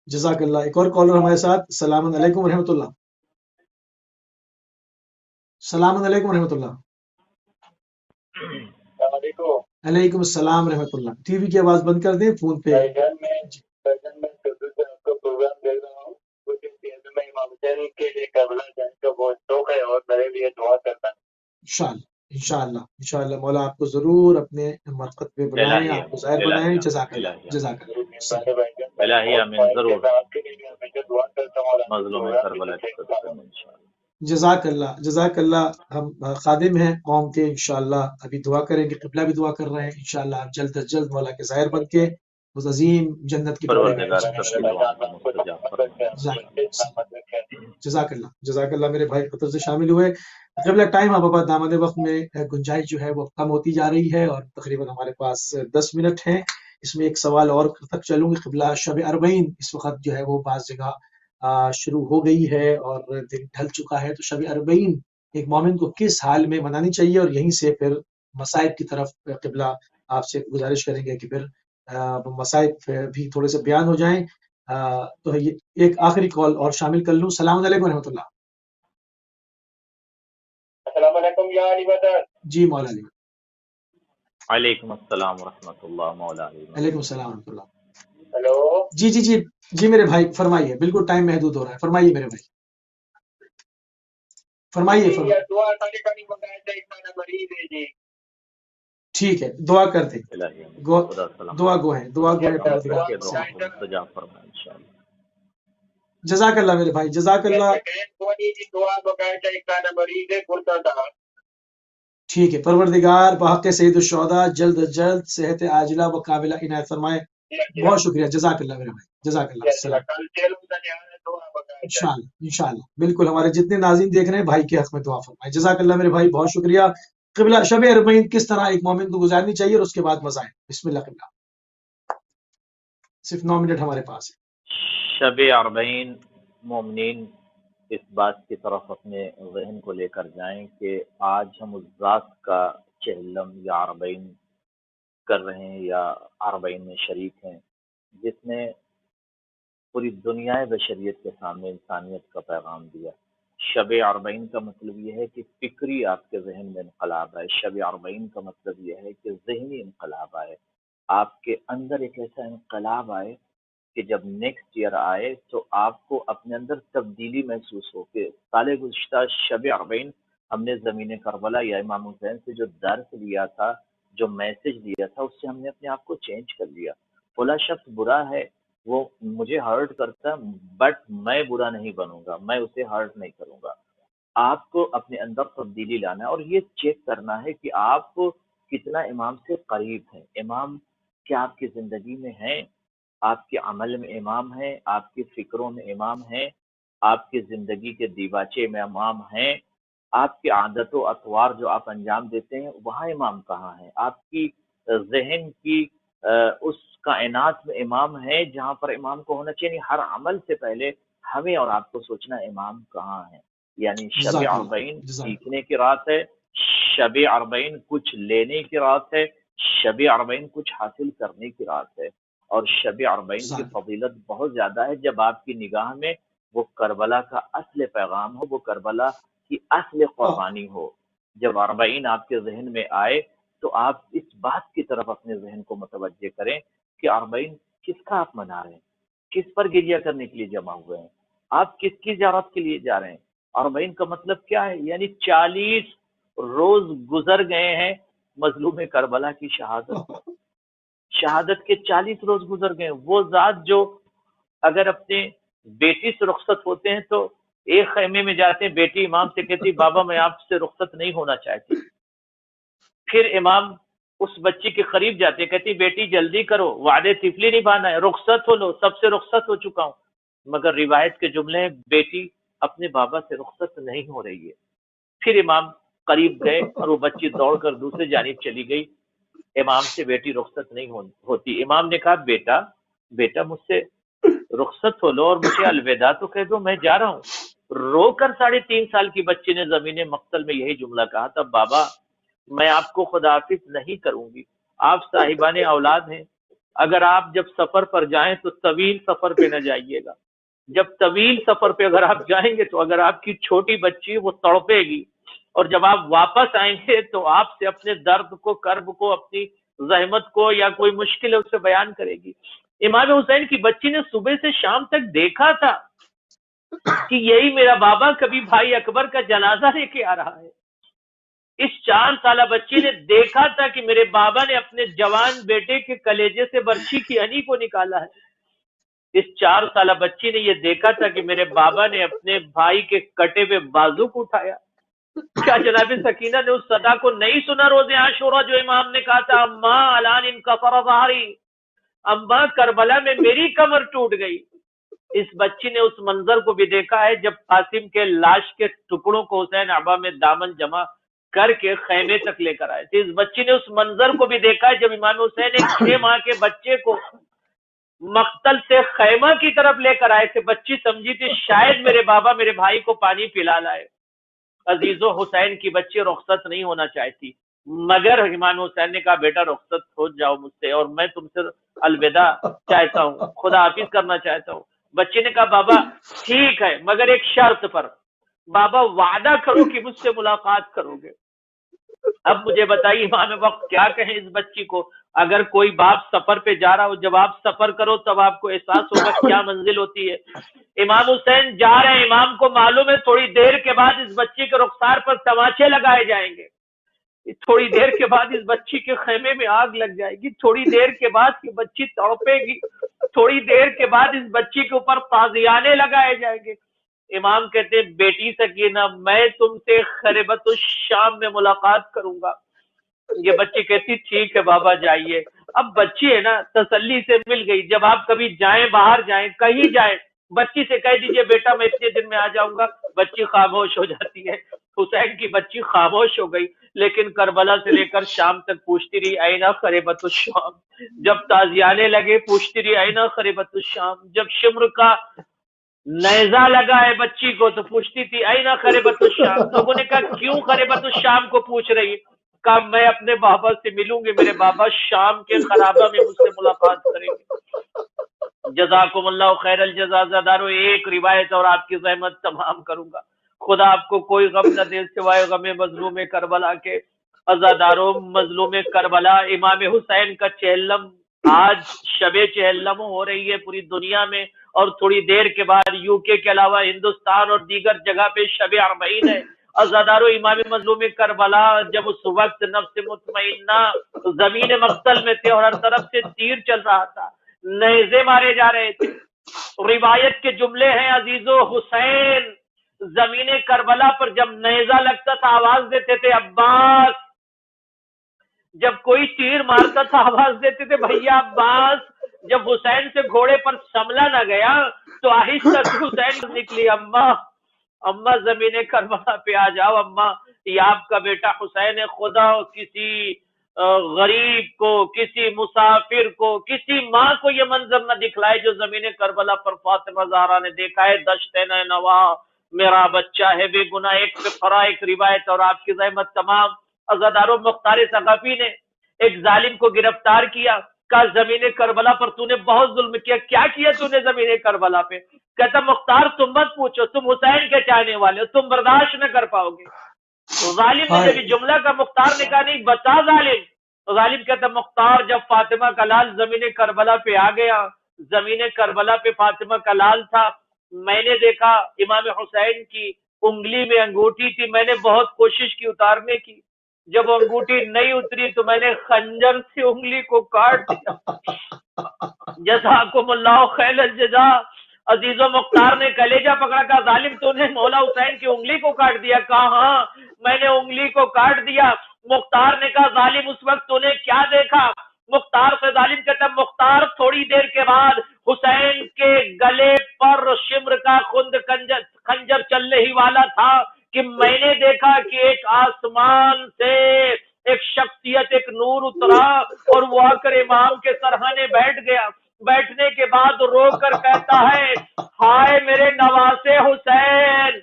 جزاک اللہ۔ ایک اور کالر ہمارے ساتھ۔ السلام علیکم ورحمۃ اللہ۔ السلام علیکم ورحمۃ اللہ۔ علیکم السلام ورحمۃ اللہ۔ ٹی وی کی آواز بند کر دیں، فون پہ۔ پروگرام دیکھ رہا ہوں، میں امام حسین کے لیے کربلا جانے کا بہت شوق ہے، اور میرے لیے دعا کرنا۔ انشاءاللہ انشاءاللہ مولا آپ کو ضرور اپنے مرقد پہ بلائیں، آپ کو ظاہر بنائیں. جزاک اللہ جزاک اللہ. الہیہ من ضرور مظلوم کربلا کی قدر میں انشاءاللہ. جزاک اللہ. ہم خادم ہیں قوم کے، انشاءاللہ ابھی دعا کریں گے، قبلہ بھی دعا کر رہے ہیں، انشاءاللہ آپ جلد از جلد مولا کے ظاہر بن کے اس عظیم جنت کی پروردگار سب کی دعا کو مستجاب فرمائے. جزاک اللہ. میرے بھائی قطر سے شامل ہوئے. قبلہ ٹائم اب دامن وقت میں گنجائش جو ہے وہ کم ہوتی جا رہی ہے، اور تقریباً ہمارے پاس 10 منٹ ہیں. اس میں ایک سوال اور تک چلوں گی. قبلہ شب اربعین اس وقت جو ہے وہ بعض جگہ شروع ہو گئی ہے اور دن ڈھل چکا ہے، تو شب اربعین ایک مومن کو کس حال میں منانی چاہیے؟ اور یہیں سے پھر مصائب کی طرف قبلہ آپ سے گزارش کریں گے کہ پھر مصائب بھی تھوڑے سے بیان ہو جائیں. تو ایک آخری کال اور شامل کر لوں. السلام علیکم ورحمۃ اللہ. السلام علیکم یا علی بدر. جی مولا علی. علیکم السلام ورحمۃ اللہ. مولا علی. علیکم السلام ورحمۃ اللہ. ہلو. جی میرے بھائی فرمائیے. بالکل ٹائم محدود ہو رہا ہے، فرمائیے میرے بھائی، فرمائیے. دعا سارے کا نہیں بتایا تھا، اتنا مریض ہے جی. ٹھیک ہے، دعا کر دیں. دعا گو ہیں. مستجاب فرمائے انشاءاللہ. جزاک اللہ میرے بھائی، جزاک اللہ. دعا بغیر اتنا مریض ہے بولتا تھا. ٹھیک ہے، پروردگار بحق سید الشہداء جلد از جلد صحت عاجلہ و قابلہ عنایت فرمائے. بہت شکریہ. جزاک اللہ میرے بھائی، جزاک اللہ. السلام. انشاءاللہ بالکل. ہمارے جتنے ناظرین دیکھ رہے ہیں بھائی کے حق میں دعا فرمائے. جزاک اللہ میرے بھائی، بہت شکریہ. قبلہ شب اربعین کس طرح ایک مومن کو گزارنی چاہیے اور اس کے بعد مزائد. بسم اللہ. قبلہ صرف 9 منٹ ہمارے پاس ہے. شب اربعین مومنین اس بات کی طرف اپنے ذہن کو لے کر جائیں کہ آج ہم اس ذات کا چہلم یا اربعین کر رہے ہیں یا اربعین میں شریک ہیں جس نے پوری دنیا بشریت کے سامنے انسانیت کا پیغام دیا. شب اربعین کا مطلب یہ ہے کہ فکری آپ کے ذہن میں انقلاب آئے. شب اربعین کا مطلب یہ ہے کہ ذہنی انقلاب آئے، آپ کے اندر ایک ایسا انقلاب آئے کہ جب نیکسٹ ایئر آئے تو آپ کو اپنے اندر تبدیلی محسوس ہو. کہ سال گزشتہ شب اربعین ہم نے زمین کربلا یا امام حسین سے جو درس لیا تھا، جو میسج دیا تھا، اس سے ہم نے اپنے آپ کو چینج کر لیا. فلاں شخص برا ہے، وہ مجھے ہرٹ کرتا ہے، بٹ میں برا نہیں بنوں گا، میں اسے ہرٹ نہیں کروں گا. آپ کو اپنے اندر تبدیلی لانا ہے اور یہ چیک کرنا ہے کہ آپ کتنا امام سے قریب ہیں. امام کیا آپ کی زندگی میں ہیں؟ آپ کے عمل میں امام ہیں، آپ کی فکروں میں امام ہیں، آپ کی زندگی کے دیباچے میں امام ہیں، آپ کی عادت و اطوار جو آپ انجام دیتے ہیں وہاں امام کہاں ہیں؟ آپ کی ذہن کی اس کائنات میں امام ہے جہاں پر امام کو ہونا چاہیے. ہر عمل سے پہلے ہمیں اور آپ کو سوچنا امام کہاں ہے. یعنی شب اربعین سیکھنے کی رات ہے، شب اربعین کچھ لینے کی رات ہے، شب اربعین کچھ حاصل کرنے کی رات ہے. اور شب اربعین کی فضیلت بہت زیادہ ہے جب آپ کی نگاہ میں وہ کربلا کا اصل پیغام ہو، وہ کربلا کی اصل قربانی ہو. جب اربعین آپ کے ذہن میں آئے تو آپ اس بات کی طرف اپنے ذہن کو متوجہ کریں کہ اربعین کس کا آپ منا رہے ہیں، کس پر گریہ کرنے کے لیے جمع ہوئے ہیں، آپ کس کی زیارت کے لیے جا رہے ہیں. اربعین کا مطلب کیا ہے؟ یعنی 40 روز گزر گئے ہیں مظلوم کربلا کی شہادت کے 40 روز گزر گئے. وہ ذات جو اگر اپنے بیٹی سے رخصت ہوتے ہیں تو ایک خیمے میں جاتے ہیں، بیٹی امام سے کہتی بابا میں آپ سے رخصت نہیں ہونا چاہتی. پھر امام اس بچی کے قریب جاتے، کہتی بیٹی جلدی کرو، وعدے طفلی نبھانا ہے، رخصت ہو لو، سب سے رخصت ہو چکا ہوں. مگر روایت کے جملے ہیں بیٹی اپنے بابا سے رخصت نہیں ہو رہی ہے. پھر امام قریب گئے اور وہ بچی دوڑ کر دوسری جانب چلی گئی. امام سے بیٹی رخصت نہیں ہوتی. امام نے کہا بیٹا مجھ سے رخصت ہو لو اور مجھے الوداع تو کہہ دو، میں جا رہا ہوں. رو کر 3.5 سال کی بچی نے زمین مقتل میں یہی جملہ کہا تھا، بابا میں آپ کو خداحافظ نہیں کروں گی، آپ صاحبان اولاد ہیں، اگر آپ جب سفر پر جائیں تو طویل سفر پہ نہ جائیے گا. جب طویل سفر پہ اگر آپ جائیں گے تو اگر آپ کی چھوٹی بچی وہ تڑپے گی، اور جب آپ واپس آئیں گے تو آپ سے اپنے درد کو، کرب کو، اپنی زحمت کو یا کوئی مشکل ہے اسے بیان کرے گی. امام حسین کی بچی نے صبح سے شام تک دیکھا تھا کہ یہی میرا بابا کبھی بھائی اکبر کا جنازہ لے کے آ رہا ہے. اس 4 سالہ بچی نے دیکھا تھا کہ میرے بابا نے اپنے جوان بیٹے کے کلیجے سے برچھی کی ہنی کو نکالا ہے۔ اس 4 سالہ بچی نے یہ دیکھا تھا کہ میرے بابا نے اپنے بھائی کے کٹے ہوئے بازو کو اٹھایا۔ کیا جناب سکینہ نے اس صدا کو نہیں سنا روز عاشورہ جو امام نے کہا تھا اماں الان انکسر ظہری، اماں کربلا میں میری کمر ٹوٹ گئی۔ اس بچی نے اس منظر کو بھی دیکھا ہے جب قاسم کے لاش کے ٹکڑوں کو حسین ابا میں دامن جمع کر کے خیمے تک لے کر آئے تھے۔ اس بچی نے اس منظر کو بھی دیکھا ہے جب امام حسین ایک 6 ماہ کے بچے کو مقتل سے خیمہ کی طرف لے کر آئے تھے۔ بچی سمجھی تھی شاید میرے بابا میرے بھائی کو پانی پلا لائے۔ عزیزو حسین کی بچی رخصت نہیں ہونا چاہتی، مگر امام حسین نے کہا بیٹا رخصت ہو جاؤ مجھ سے، اور میں تم سے الوداع چاہتا ہوں، خدا حافظ کرنا چاہتا ہوں۔ بچے نے کہا بابا ٹھیک ہے مگر ایک شرط پر، بابا وعدہ کرو کہ مجھ سے ملاقات کرو گے۔ اب مجھے بتائیے امام وقت کیا کہیں اس بچی کو؟ اگر کوئی باپ سفر پہ جا رہا ہو، جب آپ سفر کرو تب آپ کو احساس ہوگا کیا منزل ہوتی ہے۔ امام حسین جا رہے ہیں، امام کو معلوم ہے تھوڑی دیر کے بعد اس بچی کے رخسار پر تماچے لگائے جائیں گے، تھوڑی دیر کے بعد اس بچی کے خیمے میں آگ لگ جائے گی، تھوڑی دیر کے بعد یہ بچی تڑپے گی، تھوڑی دیر کے بعد اس بچی کے اوپر تازیانے لگائے جائیں گے۔ امام کہتے ہیں بیٹی سکینہ میں تم سے خیبر الشام میں ملاقات کروں گا۔ یہ بچی کہتی ٹھیک ہے بابا جائیے۔ اب بچی ہے نا تسلی سے مل گئی، جب آپ کبھی جائیں باہر جائیں کہیں جائیں بچی سے کہہ دیجئے بیٹا میں اتنے دن میں آ جاؤں گا، بچی خاموش ہو جاتی ہے۔ حسین کی بچی خاموش ہو گئی، لیکن کربلا سے لے کر شام تک پوچھتی رہی اینا خیبر الشام۔ جب تازیانے لگے پوچھتی رہی اینا خیبر الشام۔ جب شمر کا نیزہ لگا ہے بچی کو تو پوچھتی تھی اینا خیبر الشام۔ لوگوں نے کہا کیوں خیبر الشام کو پوچھ رہی؟ کہا میں اپنے بابا سے ملوں گی، میرے بابا شام کے خرابہ میں مجھ سے ملاقات کریں گے۔ جزاکم اللہ خیر الجزا زادارو، ایک روایت اور آپ کی زحمت تمام کروں گا۔ خدا آپ کو کوئی غم نہ دے سوائے غم مظلوم کربلا کے۔ عزادارو مظلوم کربلا امام حسین کا چہلم، آج شب چہلم ہو رہی ہے پوری دنیا میں، اور تھوڑی دیر کے بعد یو کے علاوہ ہندوستان اور دیگر جگہ پہ شب اربعین ہے۔ عزادارو امام مظلوم کربلا جب اس وقت نفس مطمئنہ زمین مقتل میں تھے اور ہر طرف سے تیر چل رہا تھا، نیزے مارے جا رہے تھے، روایت کے جملے ہیں عزیزو حسین زمین کربلا پر جب نیزہ لگتا تھا آواز دیتے تھے عباس، جب کوئی تیر مارتا تھا آواز دیتے تھے بھیا عباس۔ جب حسین سے گھوڑے پر سنبھلا نہ گیا تو آہستہ سے حسین نکلی اماں زمین کربلا پہ آ جاؤ اماں، یہ آپ کا بیٹا حسین ہے، خدا کسی غریب کو، کسی مسافر کو، کسی ماں کو یہ منظر نہ دکھلائے جو زمین کربلا پر فاطمہ زہرا نے دیکھا ہے۔ دشت نینوا میرا بچہ ہے بے گناہ، ایک پہ فرا ایک روایت اور آپ کی زحمت تمام۔ عزادارو مختار ثقفی نے ایک ظالم کو گرفتار کیا، کہا زمین کربلا پر تو نے بہت ظلم کیا تو نے زمین کربلا پہ؟ کہتا مختار تم مت پوچھو، تم حسین کے چاہنے والے ہو، تم برداشت نہ کر پاؤ گے۔ ظالم نے جب جملہ کا مختار نے کہا نہیں بتا ظالم، ظالم کہتا مختار جب فاطمہ کا لال زمین کربلا پہ آ گیا، زمین کربلا پہ فاطمہ کا لال تھا، میں نے دیکھا امام حسین کی انگلی میں انگوٹھی تھی، میں نے بہت کوشش کی اتارنے کی، جب انگوٹھی نہیں اتری تو میں نے خنجر سے انگلی کو کاٹ دیا۔ جزاکم اللہ خیر الجزا۔ عزیز و مختار نے کلیجہ پکڑا، کہا ظالم تو نے مولا حسین کی انگلی کو کاٹ دیا؟ کہا ہاں میں نے انگلی کو کاٹ دیا۔ مختار نے کہا ظالم اس وقت تو نے کیا دیکھا؟ مختار سے ظالم کہتا مختار تھوڑی دیر کے بعد حسین کے گلے پر شمر کا خنجر چلنے ہی والا تھا کہ میں نے دیکھا کہ ایک آسمان سے ایک شخصیت، ایک نور اترا اور وہ آ کر امام کے سرہانے بیٹھ گیا۔ بیٹھنے کے بعد رو کر کہتا ہے ہائے میرے نواسے حسین۔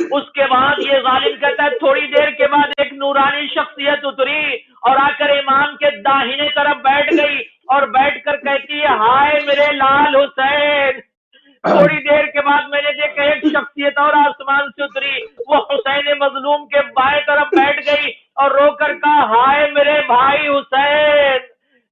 اس کے بعد یہ ظالم کہتا ہے تھوڑی دیر کے بعد ایک نورانی شخصیت اتری اور آ کر امام کے داہنے طرف بیٹھ گئی اور بیٹھ کر کہتی ہے ہائے میرے لال حسین۔ تھوڑی دیر کے بعد میں نے دیکھا ایک شخصیت اور آسمان سے اتری، وہ حسین مظلوم کے بائیں طرف بیٹھ گئی اور رو کر کہا ہائے میرے بھائی حسین۔